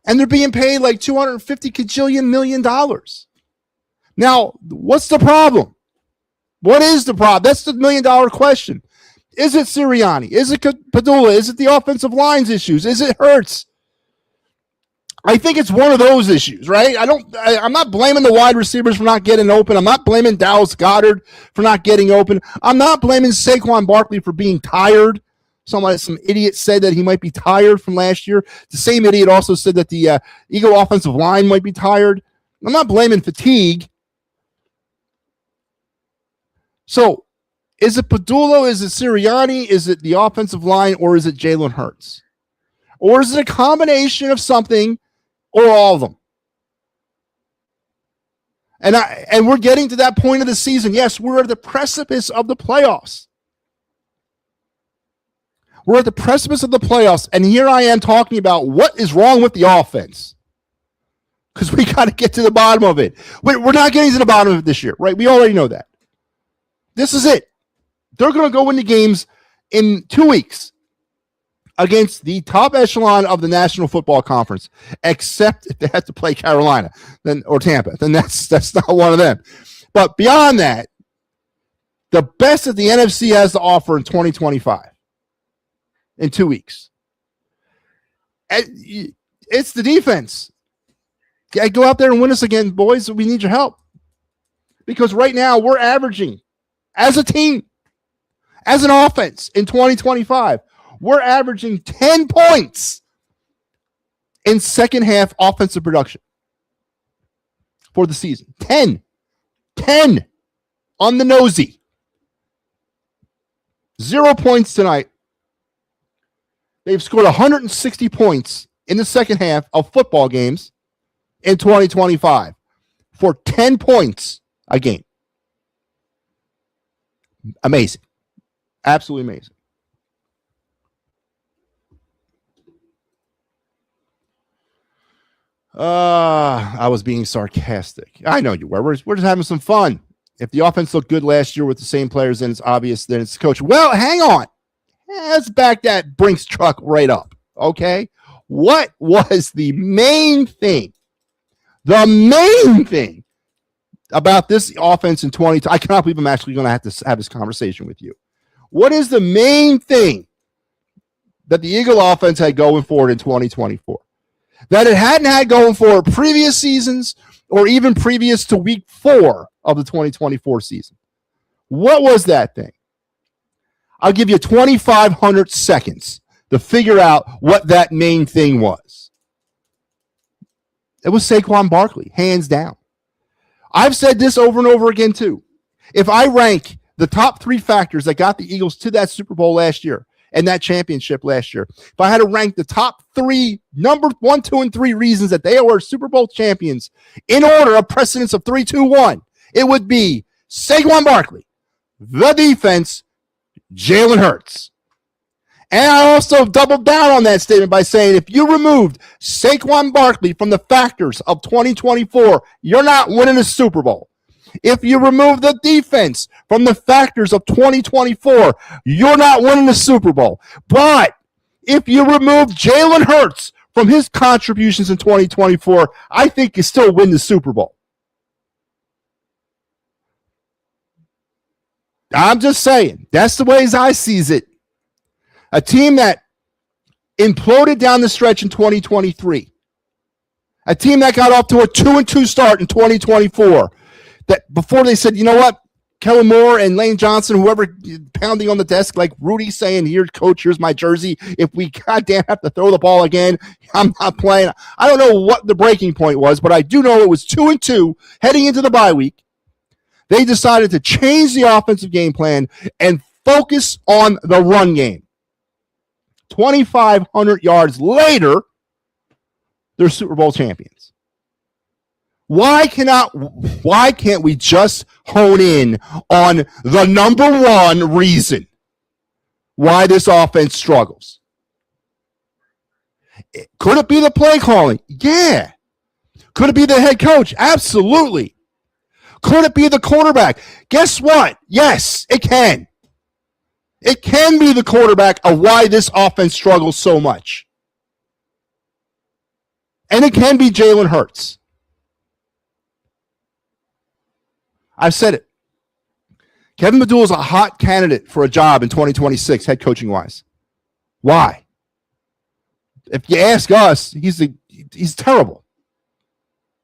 And they're being paid like $250 kajillion million. Now, what's the problem? What is the problem? That's the $1 million question. Is it Sirianni? Is it Padula? Is it the offensive line's issues? Is it Hurts? I think it's one of those issues, right? I'm not blaming the wide receivers for not getting open. I'm not blaming Dallas Goedert for not getting open. I'm not blaming Saquon Barkley for being tired. Some idiot said that he might be tired from last year. The same idiot also said that the Eagle offensive line might be tired. I'm not blaming fatigue. So, is it Padula? Is it Sirianni? Is it the offensive line? Or is it Jalen Hurts? Or is it a combination of something or all of them? And we're getting to that point of the season. Yes, we're at the precipice of the playoffs. We're at the precipice of the playoffs, and here I am talking about what is wrong with the offense. Because we got to get to the bottom of it. We're not getting to the bottom of it this year, right? We already know that. This is it. They're going to go into games in 2 weeks against the top echelon of the National Football Conference, except if they have to play Carolina or Tampa. Then that's not one of them. But beyond that, the best that the NFC has to offer in 2025. In 2 weeks. It's the defense. Go out there and win us again, boys. We need your help. Because right now we're averaging, as a team, as an offense in 2025, we're averaging 10 points in second half offensive production for the season. 10 on the nosy. 0 points tonight. They've scored 160 points in the second half of football games in 2025 for 10 points a game. Amazing. Absolutely amazing. I was being sarcastic. I know you were. We're just having some fun. If the offense looked good last year with the same players, then it's obvious that it's the coach. Well, hang on. Let's back that Brinks truck right up, okay? What was the main thing? The main thing about this offense in 2020? I cannot believe I'm actually going to have to have this conversation with you. What is the main thing that the Eagle offense had going for it in 2024? That it hadn't had going for it previous seasons or even previous to week 4 of the 2024 season. What was that thing? I'll give you 2,500 seconds to figure out what that main thing was. It was Saquon Barkley, hands down. I've said this over and over again, too. If I rank the top 3 factors that got the Eagles to that Super Bowl last year and that championship last year, if I had to rank the top 3, number 1, 2, and 3 reasons that they were Super Bowl champions in order of precedence of 3, 2, 1, it would be Saquon Barkley, the defense, Jalen Hurts. And I also doubled down on that statement by saying if you removed Saquon Barkley from the factors of 2024, you're not winning a Super Bowl. If you remove the defense from the factors of 2024, you're not winning the Super Bowl. But if you remove Jalen Hurts from his contributions in 2024, I think you still win the Super Bowl. I'm just saying, that's the ways I sees it. A team that imploded down the stretch in 2023. A team that got off to a 2-2 start in 2024. That before they said, you know what, Kellen Moore and Lane Johnson, whoever pounding on the desk like Rudy saying, here, coach, here's my jersey. If we goddamn have to throw the ball again, I'm not playing. I don't know what the breaking point was, but I do know it was 2-2 heading into the bye week. They decided to change the offensive game plan and focus on the run game. 2,500 yards later, they're Super Bowl champions. Why can't we just hone in on the number one reason why this offense struggles? Could it be the play calling? Yeah. Could it be the head coach? Absolutely. Could it be the quarterback? Guess what? Yes, it can. It can be the quarterback of why this offense struggles so much. And it can be Jalen Hurts. I've said it. Kevin Abdul is a hot candidate for a job in 2026, head coaching wise. Why? If you ask us, he's terrible.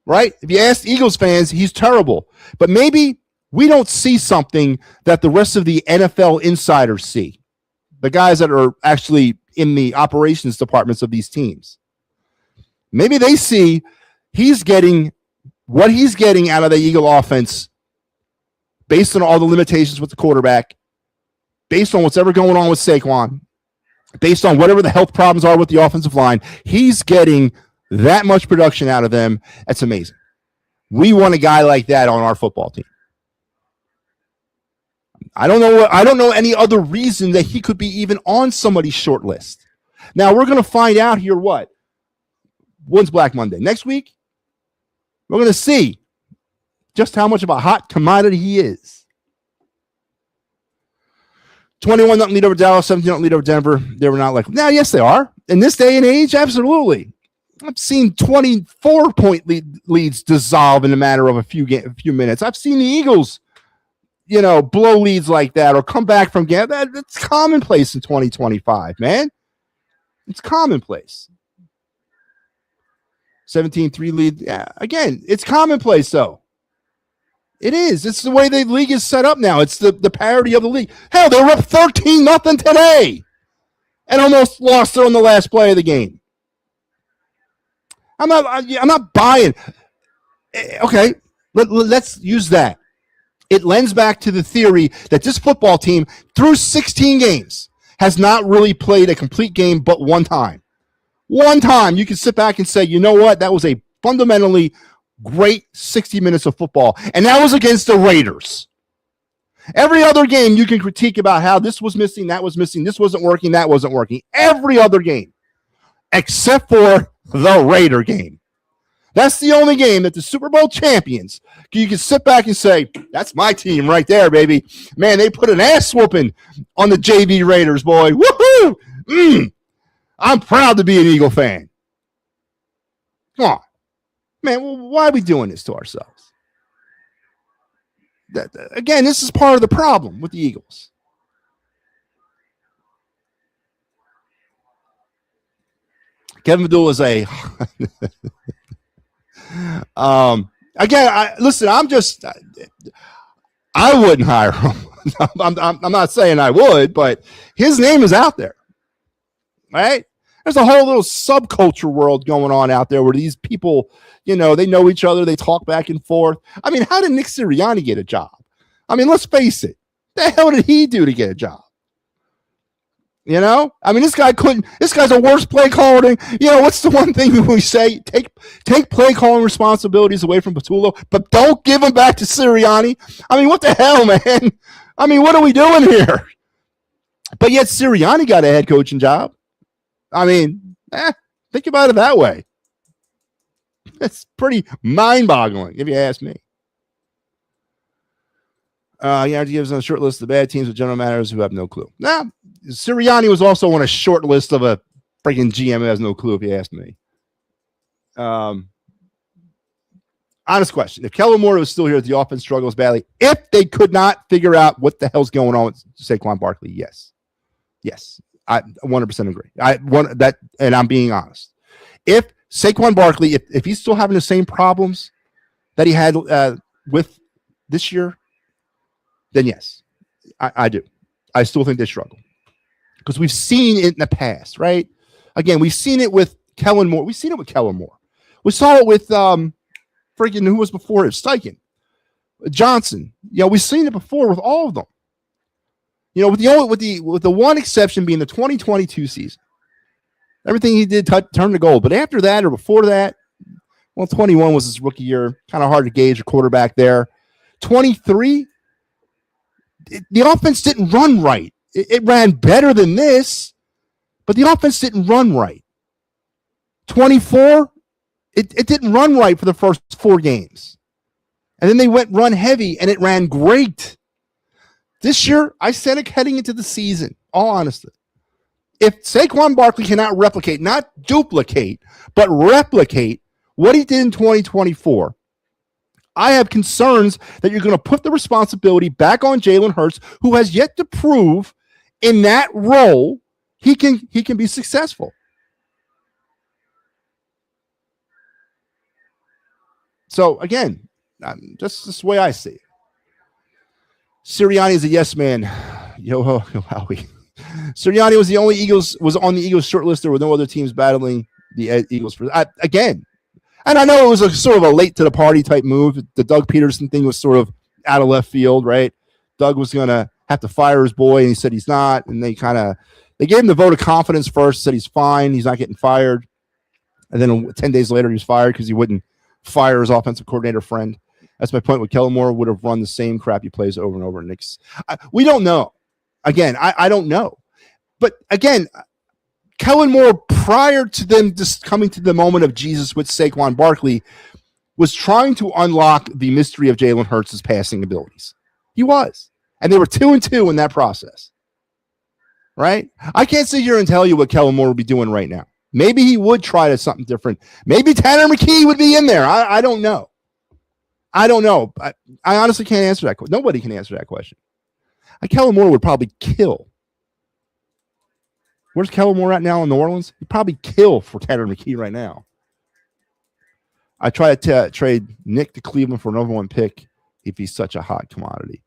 Right? If you ask Eagles fans, he's terrible. But maybe we don't see something that the rest of the NFL insiders see. The guys that are actually in the operations departments of these teams. Maybe they see he's getting what he's getting out of the Eagle offense based on all the limitations with the quarterback, based on what's ever going on with Saquon, based on whatever the health problems are with the offensive line. He's getting that much production out of them. That's amazing. We want a guy like that on our football team. I don't know any other reason that he could be even on somebody's short list. Now we're going to find out here when's Black Monday? Next week? We're going to see just how much of a hot commodity he is. 21-0 lead over Dallas, 17-0 lead over Denver. They were not like, now, yes, they are. In this day and age, absolutely. I've seen 24-point leads dissolve in a matter of a few minutes. I've seen the Eagles, blow leads like that or come back from game. That's commonplace in 2025, man. It's commonplace. 17-3 lead. Yeah, again, it's commonplace, though. It is. It's the way the league is set up now. It's the parity of the league. Hell, they were up 13-0 today and almost lost it on the last play of the game. I'm not buying. Okay, let's use that. It lends back to the theory that this football team, through 16 games, has not really played a complete game but one time. One time you can sit back and say, you know what, that was a fundamentally great 60 minutes of football, and that was against the Raiders. Every other game you can critique about how this was missing, that was missing, this wasn't working, that wasn't working. Every other game, except for the Raider game. That's the only game that the Super Bowl champions, you can sit back and say, that's my team right there, baby. Man, they put an ass whooping on the JV Raiders, boy. Woohoo! I'm proud to be an Eagle fan. Come on. Man, why are we doing this to ourselves? Again, this is part of the problem with the Eagles. Kevin Abdul is a again, I wouldn't hire him. I'm not saying I would, but his name is out there, right? There's a whole little subculture world going on out there where these people, they know each other. They talk back and forth. I mean, how did Nick Sirianni get a job? I mean, let's face it. The hell did he do to get a job? I mean, this guy's a worse play caller than, what's the one thing we say? Take play calling responsibilities away from Patullo, but don't give them back to Sirianni. I mean, what the hell, man? I mean, what are we doing here? But yet Sirianni got a head coaching job. I mean, think about it that way. It's pretty mind-boggling, if you ask me. You have to give us a short list of bad teams with general managers who have no clue. Now, Sirianni was also on a short list of a freaking GM who has no clue, if you ask me. Honest question. If Kellen Moore was still here, the offense struggles badly. If they could not figure out what the hell's going on with Saquon Barkley, yes. Yes. I 100% agree. And I'm being honest. If Saquon Barkley, if he's still having the same problems that he had with this year, then yes, I do. I still think they struggle because we've seen it in the past, right? Again, we've seen it with Kellen Moore. We've seen it with Kellen Moore. We saw it with freaking who was before it, Steichen, Johnson. We've seen it before with all of them. With the one exception being the 2022 season, everything he did turned to gold. But after that or before that, 21 was his rookie year. Kind of hard to gauge a quarterback there. 23. The offense didn't run right. It ran better than this, but the offense didn't run right. 24, it didn't run right for the first 4 games. And then they went run heavy, and it ran great. This year, I said it heading into the season, all honesty. If Saquon Barkley cannot replicate, not duplicate, but replicate what he did in 2024, I have concerns that you're going to put the responsibility back on Jalen Hurts, who has yet to prove in that role he can be successful. So again, just the way I see it. Sirianni is a yes man. Howie. Sirianni was on the Eagles short list. There were no other teams battling the Eagles again. And I know it was a sort of a late to the party type move. The Doug Peterson thing was sort of out of left field, right? Doug was going to have to fire his boy, and he said he's not. And they gave him the vote of confidence first, said he's fine, he's not getting fired. And then 10 days later, he was fired because he wouldn't fire his offensive coordinator friend. That's my point. With Kellen Moore would have run the same crappy plays over and over. We don't know. Again, I don't know. But again, Kellen Moore, prior to them just coming to the moment of Jesus with Saquon Barkley, was trying to unlock the mystery of Jalen Hurts' passing abilities. He was. And they were 2-2 in that process. Right? I can't sit here and tell you what Kellen Moore would be doing right now. Maybe he would try to something different. Maybe Tanner McKee would be in there. I don't know. I don't know. I honestly can't answer that question. Nobody can answer that question. Kellen Moore would probably kill. Where's Kellen Moore at now in New Orleans? He'd probably kill for Tanner McKee right now. I try to trade Nick to Cleveland for an number 1 pick if he's such a hot commodity.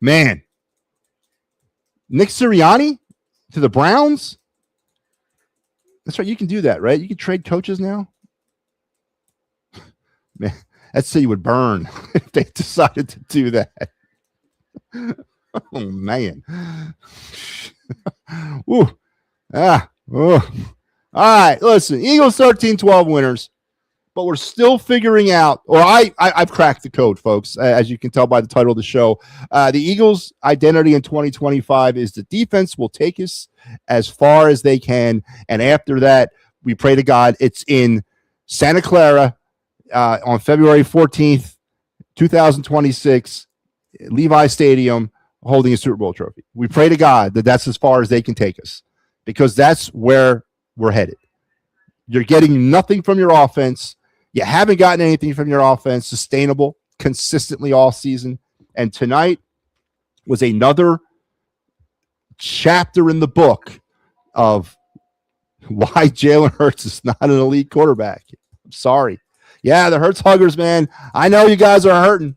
Man. Nick Sirianni to the Browns? That's right. You can do that, right? You can trade coaches now. Man, that city would burn if they decided to do that. Oh man. Ooh. Ah. Oh. All right. Listen, Eagles 13-12 winners, but we're still figuring out, or I've cracked the code, folks, as you can tell by the title of the show. The Eagles' identity in 2025 is the defense will take us as far as they can. And after that, we pray to God it's in Santa Clara on February 14th, 2026, Levi Stadium, holding a Super Bowl trophy. We pray to God that that's as far as they can take us, because that's where we're headed. You're getting nothing from your offense. You haven't gotten anything from your offense sustainable consistently all season. And tonight was another chapter in the book of why Jalen Hurts is not an elite quarterback. I'm sorry. Yeah, the Hurts huggers, man. I know you guys are hurting.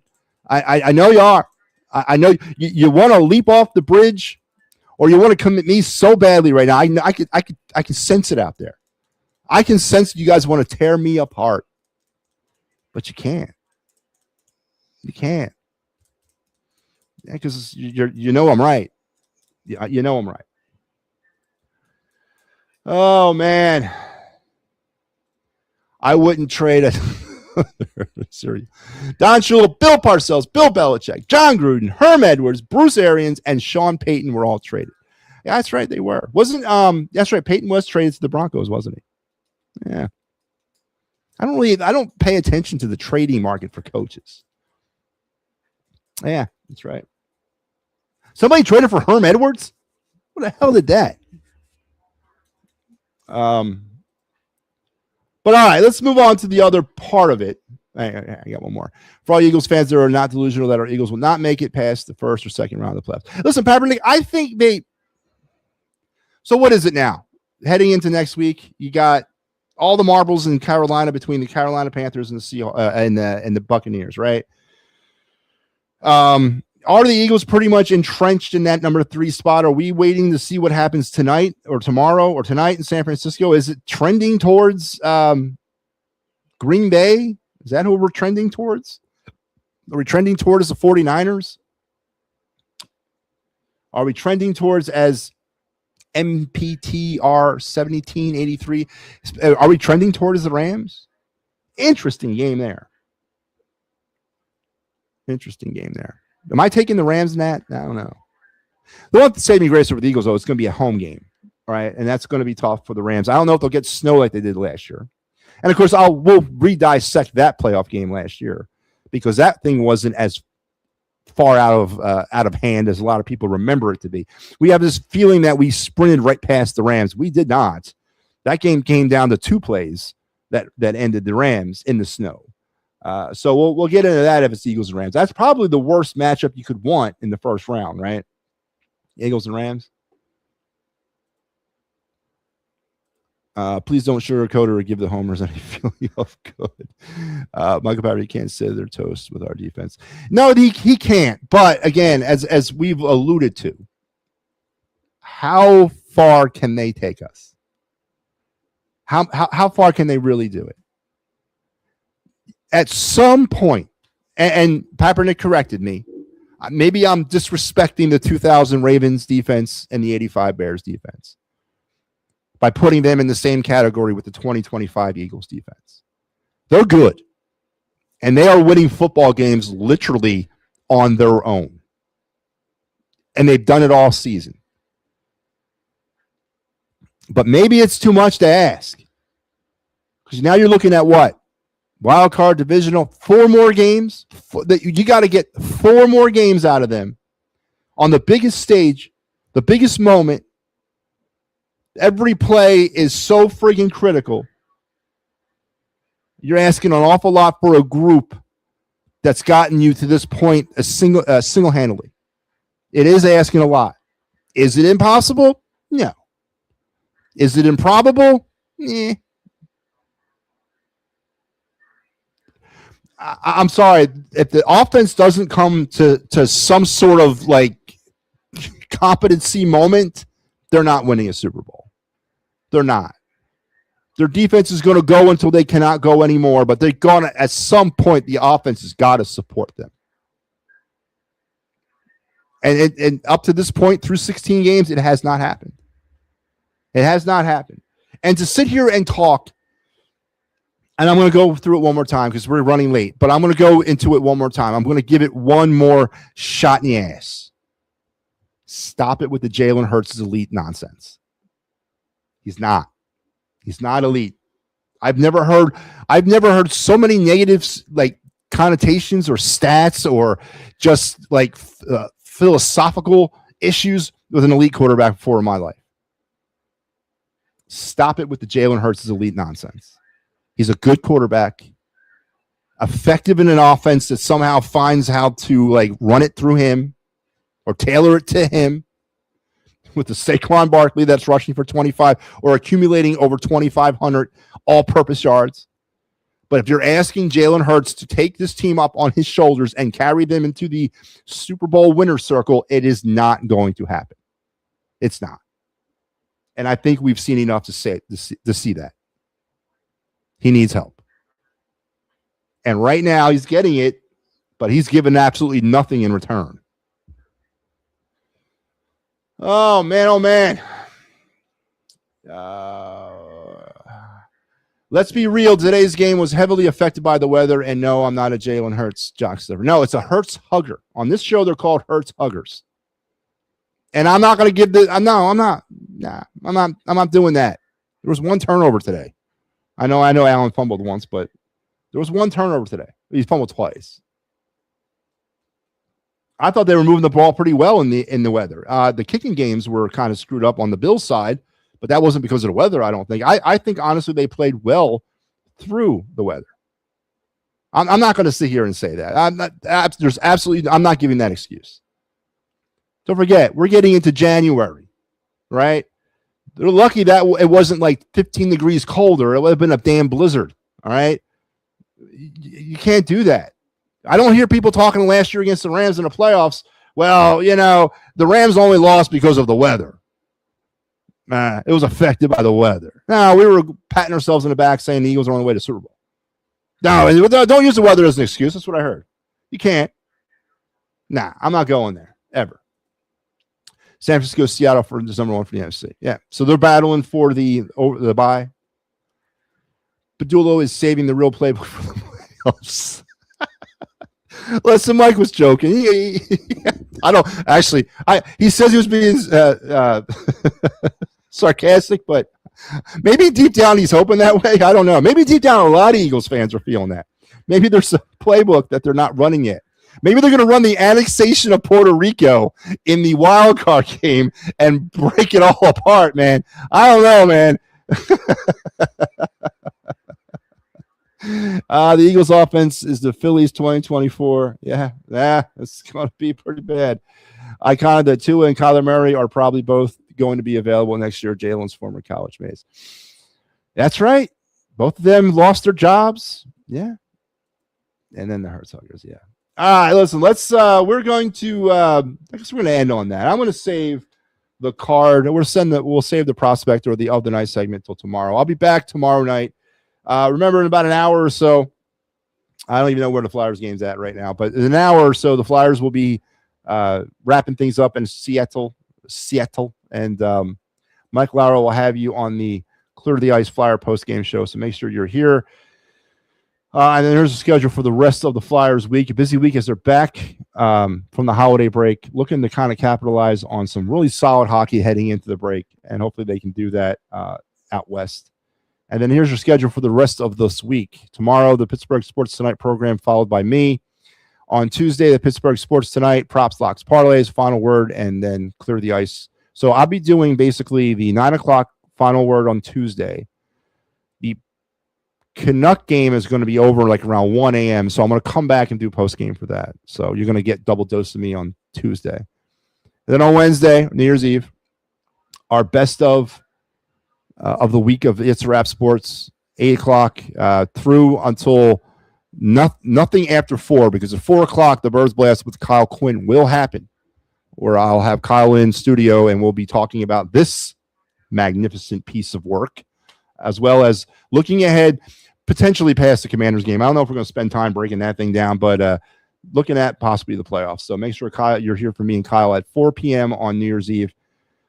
I know you are. I know you want to leap off the bridge, or you want to come at me so badly right now. I can sense it out there. I can sense you guys want to tear me apart, but you can't. You can't. Yeah, because you know I'm right. Yeah, you know I'm right. Oh man, I wouldn't trade it. Don Shula, Bill Parcells, Bill Belichick, John Gruden, Herm Edwards, Bruce Arians, and Sean Payton were all traded. Yeah, that's right, they were. That's right, Payton was traded to the Broncos, wasn't he? Yeah. I don't pay attention to the trading market for coaches. Yeah, that's right. Somebody traded for Herm Edwards? What the hell did that? But all right, let's move on to the other part of it. I got one more. For all Eagles fans that are not delusional that our Eagles will not make it past the first or second round of the playoffs. Listen, Kaepernick, I think so what is it now? Heading into next week, you got all the marbles in Carolina between the Carolina Panthers and the Seahawks and the Buccaneers, right? Are the Eagles pretty much entrenched in that number 3 spot? Are we waiting to see what happens tonight or tomorrow or tonight in San Francisco? Is it trending towards Green Bay? Is that who we're trending towards? Are we trending towards the 49ers? Are we trending towards as MPTR 1783? Are we trending towards the Rams? Interesting game there. Interesting game there. Am I taking the Rams in that? I don't know. They'll have to save me grace over the Eagles, though. It's going to be a home game, right? And that's going to be tough for the Rams. I don't know if they'll get snow like they did last year. And, of course, we'll re-dissect that playoff game last year because that thing wasn't as far out of hand as a lot of people remember it to be. We have this feeling that we sprinted right past the Rams. We did not. That game came down to 2 plays that ended the Rams in the snow. So we'll get into that if it's Eagles and Rams. That's probably the worst matchup you could want in the first round, right? Eagles and Rams. Please don't sugarcoat or give the homers any feeling of good. Michael Patrick, you can't say they're toast with our defense. No, he can't. But again, as we've alluded to, how far can they take us? How far can they really do it? At some point, and Kaepernick corrected me, maybe I'm disrespecting the 2000 Ravens defense and the 85 Bears defense by putting them in the same category with the 2025 Eagles defense. They're good, and they are winning football games literally on their own, and they've done it all season. But maybe it's too much to ask because now you're looking at what? Wild card divisional, 4 more games. You got to get 4 more games out of them on the biggest stage, the biggest moment. Every play is so friggin' critical. You're asking an awful lot for a group that's gotten you to this point single-handedly. It is asking a lot. Is it impossible? No. Is it improbable? Yeah. I'm sorry, if the offense doesn't come to some sort of like competency moment, they're not winning a Super Bowl. They're not. Their defense is going to go until they cannot go anymore, but they're going to, at some point, the offense has got to support them. And up to this point, through 16 games, it has not happened. It has not happened. And to sit here and talk, and I'm going to go through it one more time because we're running late, but I'm going to go into it one more time. I'm going to give it one more shot in the ass. Stop it with the Jalen Hurts elite nonsense. He's not. He's not elite. I've never heard so many negatives, like connotations or stats or just like philosophical issues with an elite quarterback before in my life. Stop it with the Jalen Hurts elite nonsense. He's a good quarterback, effective in an offense that somehow finds how to like run it through him or tailor it to him with the Saquon Barkley that's rushing for 25 or accumulating over 2,500 all-purpose yards. But if you're asking Jalen Hurts to take this team up on his shoulders and carry them into the Super Bowl winner circle, it is not going to happen. It's not. And I think we've seen enough to see that. He needs help. And right now he's getting it, but he's given absolutely nothing in return. Oh, man, oh, man. Let's be real. Today's game was heavily affected by the weather, and no, I'm not a Jalen Hurts jockster. No, it's a Hurts hugger. On this show, they're called Hurts huggers. And I'm not going to give the I'm not doing that. There was one turnover today. I know Allen fumbled once, but there was one turnover today. He fumbled twice. I thought they were moving the ball pretty well in the weather. The kicking games were kind of screwed up on the Bills side, but that wasn't because of the weather, I don't think. I think, honestly, they played well through the weather. I'm not going to sit here and say that. I'm not giving that excuse. Don't forget, we're getting into January, right? They're lucky that it wasn't like 15 degrees colder. It would have been a damn blizzard, all right? You can't do that. I don't hear people talking last year against the Rams in the playoffs. Well, the Rams only lost because of the weather. It was affected by the weather. No, we were patting ourselves in the back saying the Eagles are on the way to Super Bowl. No, don't use the weather as an excuse. That's what I heard. You can't. Nah, I'm not going there, ever. San Francisco, Seattle for the number one for the NFC. Yeah, so they're battling for the bye. Padulo is saving the real playbook for the playoffs. Listen, Mike was joking. I don't actually. He says he was being sarcastic, but maybe deep down he's hoping that way. I don't know. Maybe deep down a lot of Eagles fans are feeling that. Maybe there's a playbook that they're not running yet. Maybe they're going to run the annexation of Puerto Rico in the wild card game and break it all apart, man. I don't know, man. The Eagles offense is the Phillies 2024. Yeah, it's going to be pretty bad. The Tua and Kyler Murray are probably both going to be available next year. Jalen's former college mates. That's right. Both of them lost their jobs. Yeah. And then the Hurts huggers. Yeah. All right, listen, we're going to, I guess we're going to end on that. I'm going to save the card. We'll save the prospect or the of the night segment till tomorrow. I'll be back tomorrow night. Remember, in about an hour or so, I don't even know where the Flyers game's at right now, but in an hour or so, the Flyers will be wrapping things up in Seattle, and Mike Lauro will have you on the Clear the Ice Flyer post-game show, so make sure you're here. And then there's a schedule for the rest of the Flyers week. A busy week as they're back from the holiday break, looking to kind of capitalize on some really solid hockey heading into the break, and hopefully they can do that out west. And then here's your schedule for the rest of this week. Tomorrow, the Pittsburgh Sports Tonight program, followed by me. On Tuesday, the Pittsburgh Sports Tonight, props, locks, parlays, final word, and then Clear the Ice. So I'll be doing basically the 9 o'clock final word on Tuesday. The Canuck game is going to be over like around 1 a.m., so I'm going to come back and do post-game for that. So you're going to get double dose of me on Tuesday. And then on Wednesday, New Year's Eve, our best of the week of It's a Wrap Sports, 8 o'clock through until nothing after 4, because at 4 o'clock, the Birds Blast with Kyle Quinn will happen, where I'll have Kyle in studio and we'll be talking about this magnificent piece of work. as well as looking ahead potentially past the Commanders game. I don't know if we're going to spend time breaking that thing down, but looking at possibly the playoffs. So make sure, Kyle, you're here for me and Kyle at 4 p.m. on New Year's Eve.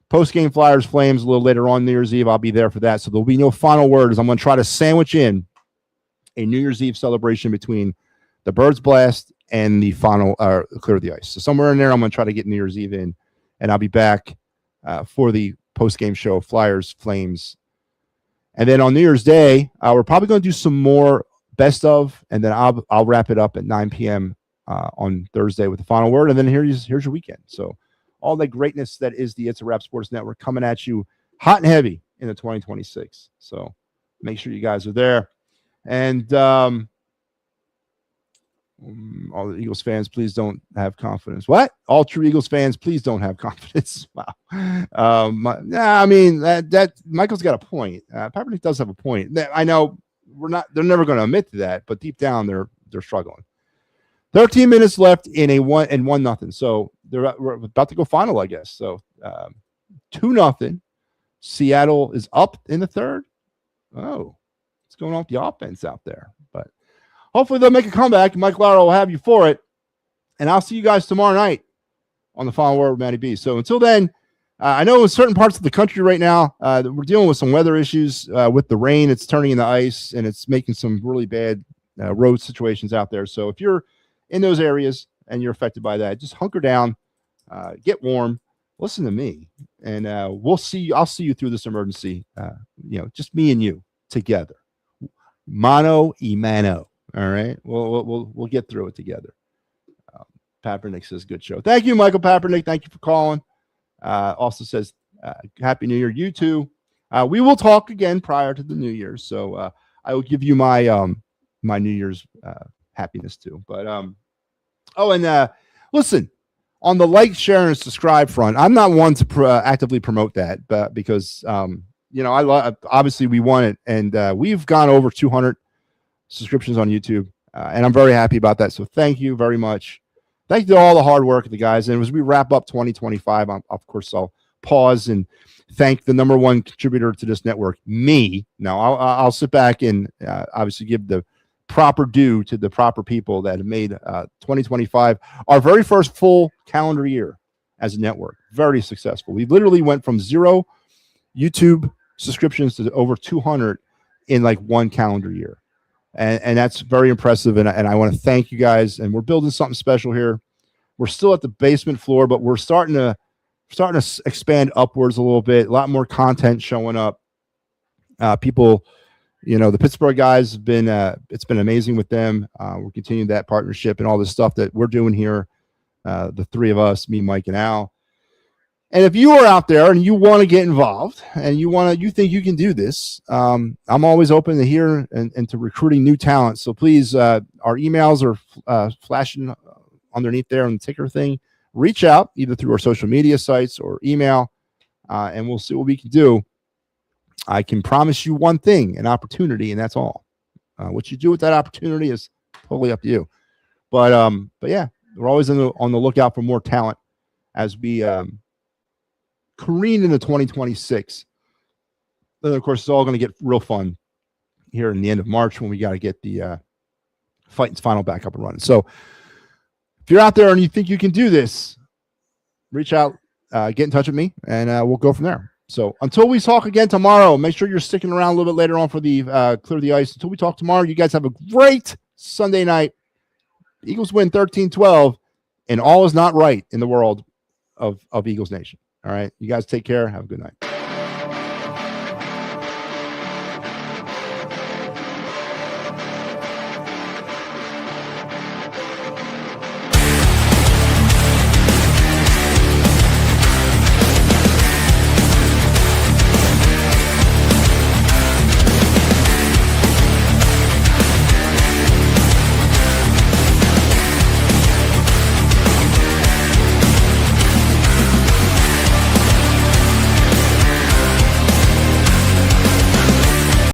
Post-game Flyers Flames a little later on New Year's Eve. I'll be there for that. So there'll be no final words. I'm going to try to sandwich in a New Year's Eve celebration between the Birds Blast and the final Clear the Ice. So somewhere in there, I'm going to try to get New Year's Eve in, and I'll be back for the post-game show, Flyers Flames. And then on New Year's Day, we're probably going to do some more best of, and then I'll wrap it up at 9 p.m. On Thursday with the final word. And then here's your weekend. So all the greatness that is the It's a Wrap Sports Network coming at you hot and heavy in the 2026. So make sure you guys are there. And all the Eagles fans, please don't have confidence. What? All true Eagles fans, please don't have confidence. Wow. I mean, that Michael's got a point. Kaepernick does have a point. I know they're never going to admit to that, but deep down they're struggling. 13 minutes left in a 1-0. So we're about to go final, I guess. So 2-0. Seattle is up in the third. Oh, what's going on with the offense out there? But hopefully they'll make a comeback. Mike Lara will have you for it. And I'll see you guys tomorrow night on the final word with MattyB. So until then, I know in certain parts of the country right now, we're dealing with some weather issues with the rain. It's turning into ice, and it's making some really bad road situations out there. So if you're in those areas and you're affected by that, just hunker down, get warm, listen to me, and we'll see you. I'll see you through this emergency. Just me and you together, mano y mano. All right, we'll get through it together. Kaepernick says, "Good show." Thank you, Michael Kaepernick. Thank you for calling. Also says, "Happy New Year, you too." We will talk again prior to the New Year's, so I will give you my my New Year's happiness too. But listen, on the like, share, and subscribe front, I'm not one to actively promote that, but because I love, obviously we want it, and we've gone over 200 subscriptions on YouTube, and I'm very happy about that. So thank you very much. Thank you to all the hard work of the guys. And as we wrap up 2025, of course, I'll pause and thank the number one contributor to this network, me. Now I'll sit back and obviously give the proper due to the proper people that have made 2025 our very first full calendar year as a network. Very successful. We literally went from 0 YouTube subscriptions to over 200 in like one calendar year. And that's very impressive. And I want to thank you guys. And we're building something special here. We're still at the basement floor, but we're starting to expand upwards a little bit. A lot more content showing up. People, the Pittsburgh guys have been, it's been amazing with them. We're continuing that partnership and all this stuff that we're doing here. The three of us, me, Mike, and Al. And if you are out there and you want to get involved and you think you can do this, I'm always open to hear and to recruiting new talent. So please, our emails are flashing underneath there on the ticker thing. Reach out either through our social media sites or email, and we'll see what we can do. I can promise you one thing, an opportunity, and that's all. What you do with that opportunity is totally up to you. But yeah, we're always on the lookout for more talent as we careen into 2026. Then, of course, it's all going to get real fun here in the end of March when we got to get the Fighting's final back up and running. So if you're out there and you think you can do this, reach out, get in touch with me, and we'll go from there. So until we talk again tomorrow, make sure you're sticking around a little bit later on for the Clear the Ice. Until we talk tomorrow, you guys have a great Sunday night. Eagles win 13-12, and all is not right in the world of Eagles Nation. All right. You guys take care. Have a good night.